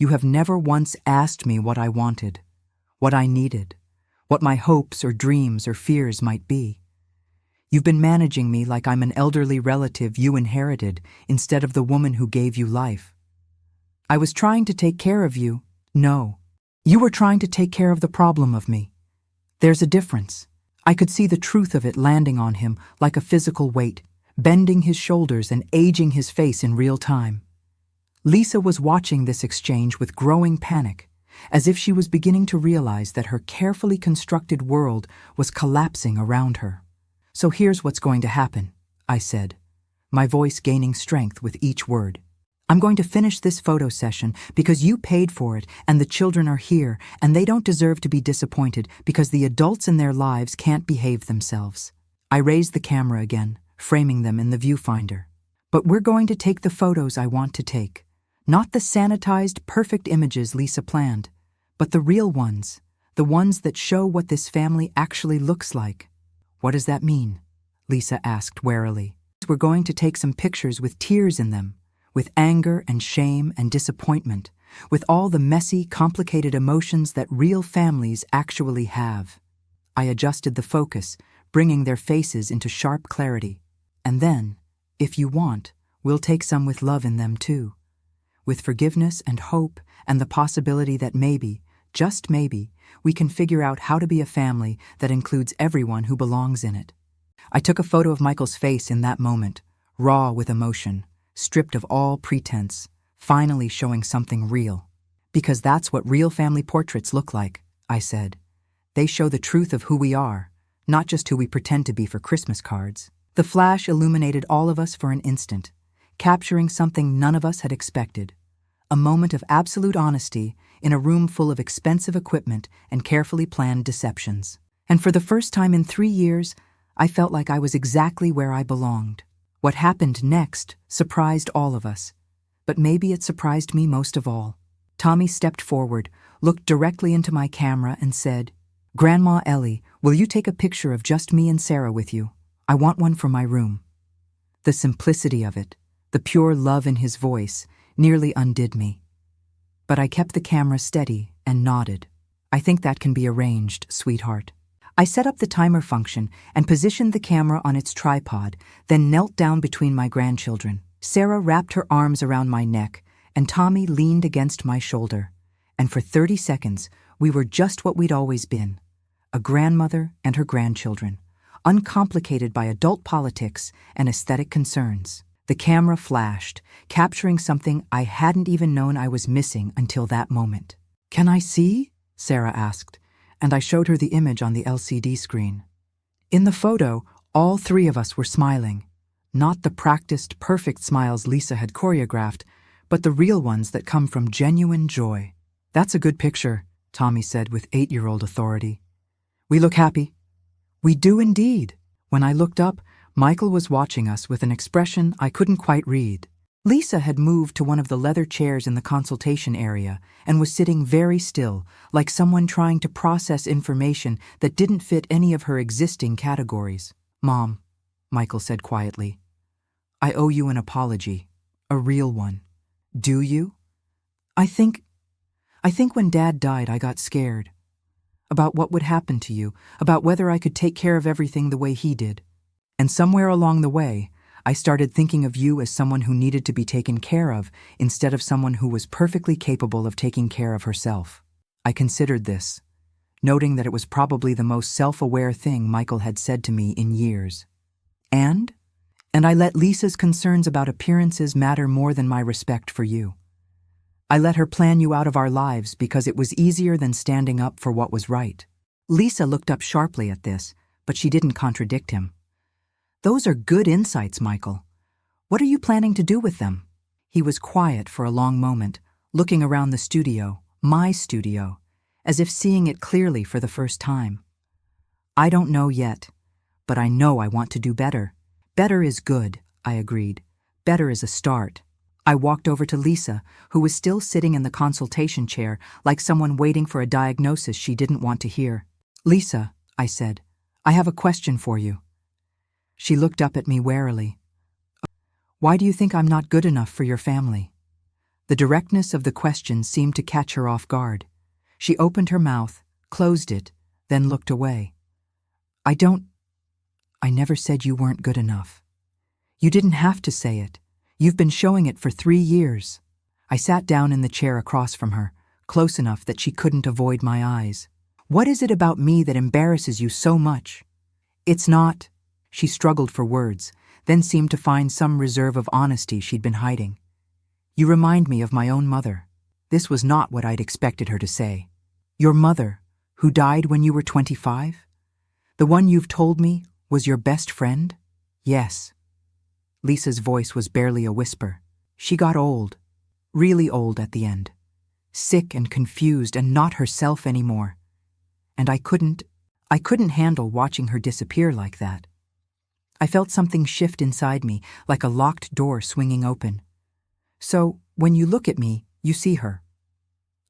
you have never once asked me what I wanted, what I needed, what my hopes or dreams or fears might be. You've been managing me like I'm an elderly relative you inherited instead of the woman who gave you life. I was trying to take care of you. No, you were trying to take care of the problem of me. There's a difference. I could see the truth of it landing on him like a physical weight, bending his shoulders and aging his face in real time. Lisa was watching this exchange with growing panic, as if she was beginning to realize that her carefully constructed world was collapsing around her. So here's what's going to happen, I said, my voice gaining strength with each word. I'm going to finish this photo session because you paid for it and the children are here and they don't deserve to be disappointed because the adults in their lives can't behave themselves. I raised the camera again, framing them in the viewfinder. But we're going to take the photos I want to take. Not the sanitized, perfect images Lisa planned, but the real ones, the ones that show what this family actually looks like. What does that mean? Lisa asked warily. We're going to take some pictures with tears in them, with anger and shame and disappointment, with all the messy, complicated emotions that real families actually have. I adjusted the focus, bringing their faces into sharp clarity. And then, if you want, we'll take some with love in them too. with forgiveness and hope and the possibility that maybe, just maybe, we can figure out how to be a family that includes everyone who belongs in it. I took a photo of Michael's face in that moment, raw with emotion, stripped of all pretense, finally showing something real. Because that's what real family portraits look like, I said. They show the truth of who we are, not just who we pretend to be for Christmas cards. The flash illuminated all of us for an instant, capturing something none of us had expected. A moment of absolute honesty in a room full of expensive equipment and carefully planned deceptions. And for the first time in 3 years, I felt like I was exactly where I belonged. What happened next surprised all of us, but maybe it surprised me most of all. Tommy stepped forward, looked directly into my camera and said, "Grandma Ellie, will you take a picture of just me and Sarah with you? I want one for my room." The simplicity of it, the pure love in his voice, nearly undid me. But I kept the camera steady and nodded. "I think that can be arranged, sweetheart." I set up the timer function and positioned the camera on its tripod, then knelt down between my grandchildren. Sarah wrapped her arms around my neck, and Tommy leaned against my shoulder. And for 30 seconds, we were just what we'd always been, a grandmother and her grandchildren, uncomplicated by adult politics and aesthetic concerns. The camera flashed, capturing something I hadn't even known I was missing until that moment. "Can I see?" Sarah asked, and I showed her the image on the LCD screen. In the photo, all 3 of us were smiling. Not the practiced, perfect smiles Lisa had choreographed, but the real ones that come from genuine joy. "That's a good picture," Tommy said with 8-year-old authority. "We look happy." "We do indeed." When I looked up, Michael was watching us with an expression I couldn't quite read. Lisa had moved to one of the leather chairs in the consultation area and was sitting very still, like someone trying to process information that didn't fit any of her existing categories. "Mom," Michael said quietly, "I owe you an apology, a real one." "Do you?" I think when Dad died I got scared. About what would happen to you, about whether I could take care of everything the way he did. And somewhere along the way, I started thinking of you as someone who needed to be taken care of instead of someone who was perfectly capable of taking care of herself. I considered this, noting that it was probably the most self-aware thing Michael had said to me in years. And I let Lisa's concerns about appearances matter more than my respect for you. I let her plan you out of our lives because it was easier than standing up for what was right. Lisa looked up sharply at this, but she didn't contradict him. "Those are good insights, Michael. What are you planning to do with them?" He was quiet for a long moment, looking around the studio, my studio, as if seeing it clearly for the first time. "I don't know yet, but I know I want to do better." "Better is good," I agreed. "Better is a start." I walked over to Lisa, who was still sitting in the consultation chair like someone waiting for a diagnosis she didn't want to hear. "Lisa," I said, "I have a question for you." She looked up at me warily. "Why do you think I'm not good enough for your family?" The directness of the question seemed to catch her off guard. She opened her mouth, closed it, then looked away. I never said you weren't good enough. You didn't have to say it. You've been showing it for 3 years. I sat down in the chair across from her, close enough that she couldn't avoid my eyes. "What is it about me that embarrasses you so much?" "It's not." She struggled for words, then seemed to find some reserve of honesty she'd been hiding. "You remind me of my own mother." This was not what I'd expected her to say. "Your mother, who died when you were 25? The one you've told me was your best friend?" "Yes." Lisa's voice was barely a whisper. "She got old, really old at the end. Sick and confused and not herself anymore. And I couldn't handle watching her disappear like that. I felt something shift inside me, like a locked door swinging open. So, when you look at me, you see her.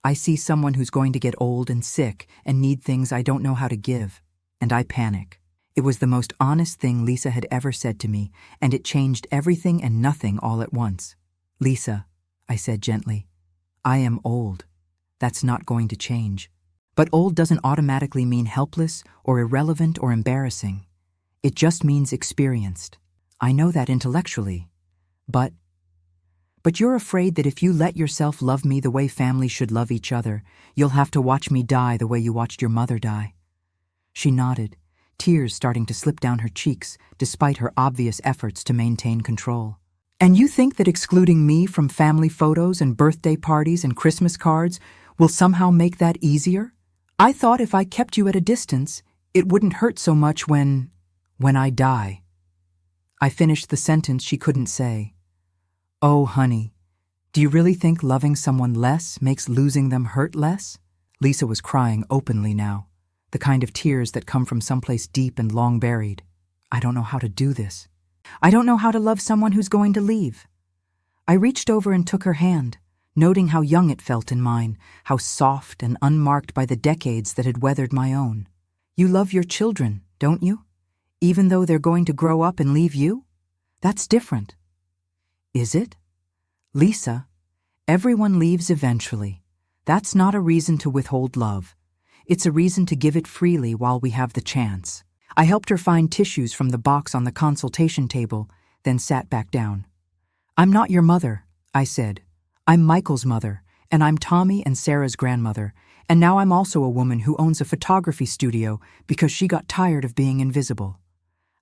I see someone who's going to get old and sick and need things I don't know how to give, and I panic." It was the most honest thing Lisa had ever said to me, and it changed everything and nothing all at once. "Lisa," I said gently, "I am old. That's not going to change. But old doesn't automatically mean helpless or irrelevant or embarrassing. It just means experienced. I know that intellectually. But But you're afraid that if you let yourself love me the way families should love each other, you'll have to watch me die the way you watched your mother die." She nodded, tears starting to slip down her cheeks despite her obvious efforts to maintain control. "And you think that excluding me from family photos and birthday parties and Christmas cards will somehow make that easier? I thought if I kept you at a distance, it wouldn't hurt so much when I die." I finished the sentence she couldn't say. "Oh, honey, do you really think loving someone less makes losing them hurt less?" Lisa was crying openly now, the kind of tears that come from someplace deep and long buried. "I don't know how to do this. I don't know how to love someone who's going to leave." I reached over and took her hand, noting how young it felt in mine, how soft and unmarked by the decades that had weathered my own. "You love your children, don't you? Even though they're going to grow up and leave you? That's different." "Is it?" "Lisa, everyone leaves eventually. That's not a reason to withhold love. It's a reason to give it freely while we have the chance." I helped her find tissues from the box on the consultation table, then sat back down. "I'm not your mother," I said. "I'm Michael's mother, and I'm Tommy and Sarah's grandmother, and now I'm also a woman who owns a photography studio because she got tired of being invisible.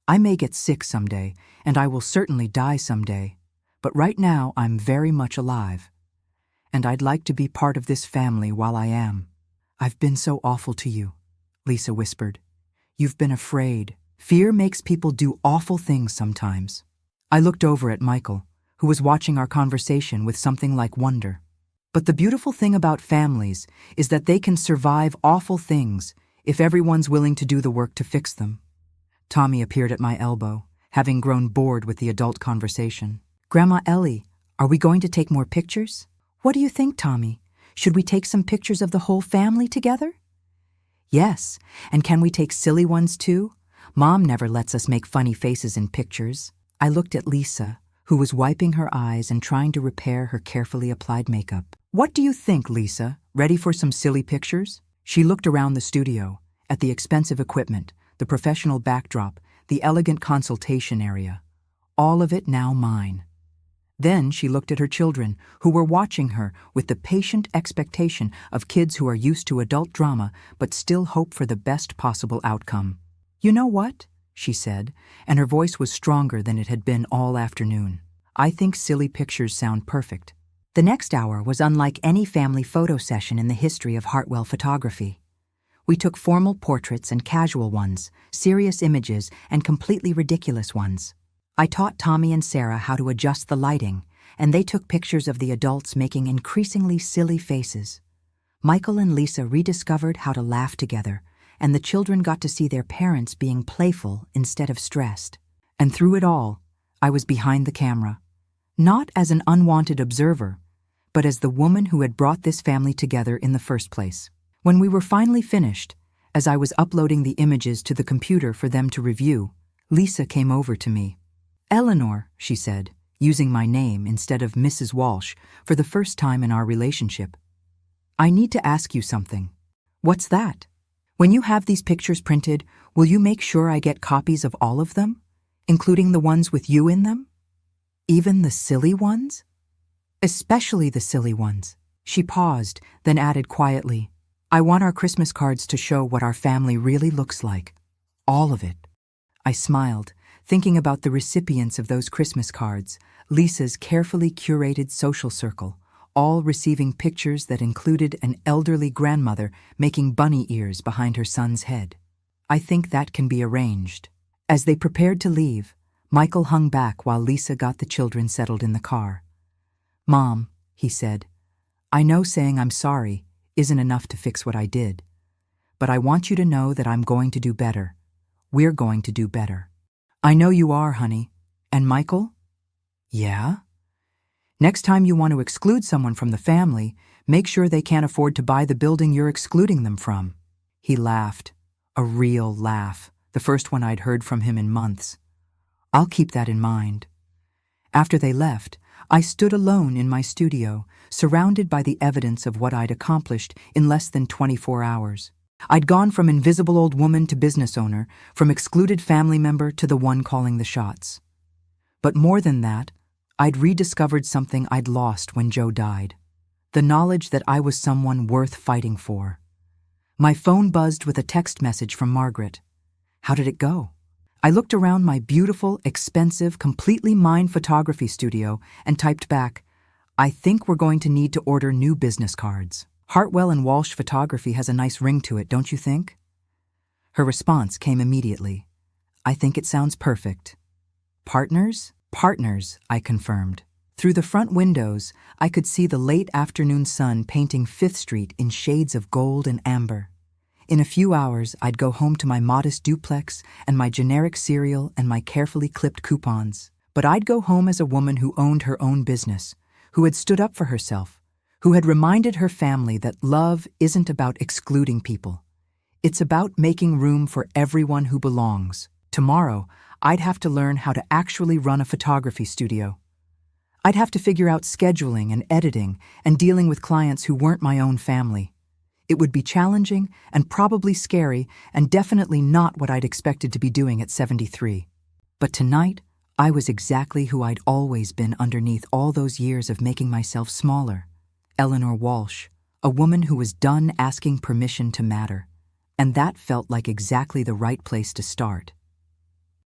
I may get sick someday, and I will certainly die someday, but right now I'm very much alive. And I'd like to be part of this family while I am." "I've been so awful to you," Lisa whispered. "You've been afraid. Fear makes people do awful things sometimes." I looked over at Michael, who was watching our conversation with something like wonder. "But the beautiful thing about families is that they can survive awful things if everyone's willing to do the work to fix them." Tommy appeared at my elbow, having grown bored with the adult conversation. "Grandma Ellie, are we going to take more pictures?" "What do you think, Tommy? Should we take some pictures of the whole family together?" "Yes, and can we take silly ones too? Mom never lets us make funny faces in pictures." I looked at Lisa, who was wiping her eyes and trying to repair her carefully applied makeup. "What do you think, Lisa? Ready for some silly pictures?" She looked around the studio, at the expensive equipment, the professional backdrop, the elegant consultation area. All of it now mine. Then she looked at her children, who were watching her with the patient expectation of kids who are used to adult drama but still hope for the best possible outcome. "You know what?" she said, and her voice was stronger than it had been all afternoon. "I think silly pictures sound perfect." The next hour was unlike any family photo session in the history of Hartwell photography. We took formal portraits and casual ones, serious images and completely ridiculous ones. I taught Tommy and Sarah how to adjust the lighting, and they took pictures of the adults making increasingly silly faces. Michael and Lisa rediscovered how to laugh together, and the children got to see their parents being playful instead of stressed. And through it all, I was behind the camera, not as an unwanted observer, but as the woman who had brought this family together in the first place. When we were finally finished, as I was uploading the images to the computer for them to review, Lisa came over to me. "Eleanor," she said, using my name instead of Mrs. Walsh for the first time in our relationship, "I need to ask you something." "What's that?" "When you have these pictures printed, will you make sure I get copies of all of them, including the ones with you in them? Even the silly ones?" "Especially the silly ones." She paused, then added quietly, "I want our Christmas cards to show what our family really looks like. All of it." I smiled, thinking about the recipients of those Christmas cards, Lisa's carefully curated social circle, all receiving pictures that included an elderly grandmother making bunny ears behind her son's head. "I think that can be arranged." As they prepared to leave, Michael hung back while Lisa got the children settled in the car. "Mom," he said, "I know saying I'm sorry isn't enough to fix what I did, but I want you to know that I'm going to do better. We're going to do better." "I know you are, honey. And Michael?" "Yeah?" "Next time you want to exclude someone from the family, make sure they can't afford to buy the building you're excluding them from." He laughed, a real laugh, the first one I'd heard from him in months. "I'll keep that in mind." After they left, I stood alone in my studio, surrounded by the evidence of what I'd accomplished in less than 24 hours. I'd gone from invisible old woman to business owner, from excluded family member to the one calling the shots. But more than that, I'd rediscovered something I'd lost when Joe died. The knowledge that I was someone worth fighting for. My phone buzzed with a text message from Margaret. How did it go? I looked around my beautiful, expensive, completely mine photography studio and typed back, I think we're going to need to order new business cards. Hartwell and Walsh Photography has a nice ring to it, don't you think? Her response came immediately. I think it sounds perfect. Partners? Partners, I confirmed. Through the front windows, I could see the late afternoon sun painting Fifth Street in shades of gold and amber. In a few hours, I'd go home to my modest duplex and my generic cereal and my carefully clipped coupons. But I'd go home as a woman who owned her own business, who had stood up for herself, who had reminded her family that love isn't about excluding people. It's about making room for everyone who belongs. Tomorrow, I'd have to learn how to actually run a photography studio. I'd have to figure out scheduling and editing and dealing with clients who weren't my own family. It would be challenging and probably scary and definitely not what I'd expected to be doing at 73. But tonight, I was exactly who I'd always been underneath all those years of making myself smaller. Eleanor Walsh, a woman who was done asking permission to matter. And that felt like exactly the right place to start.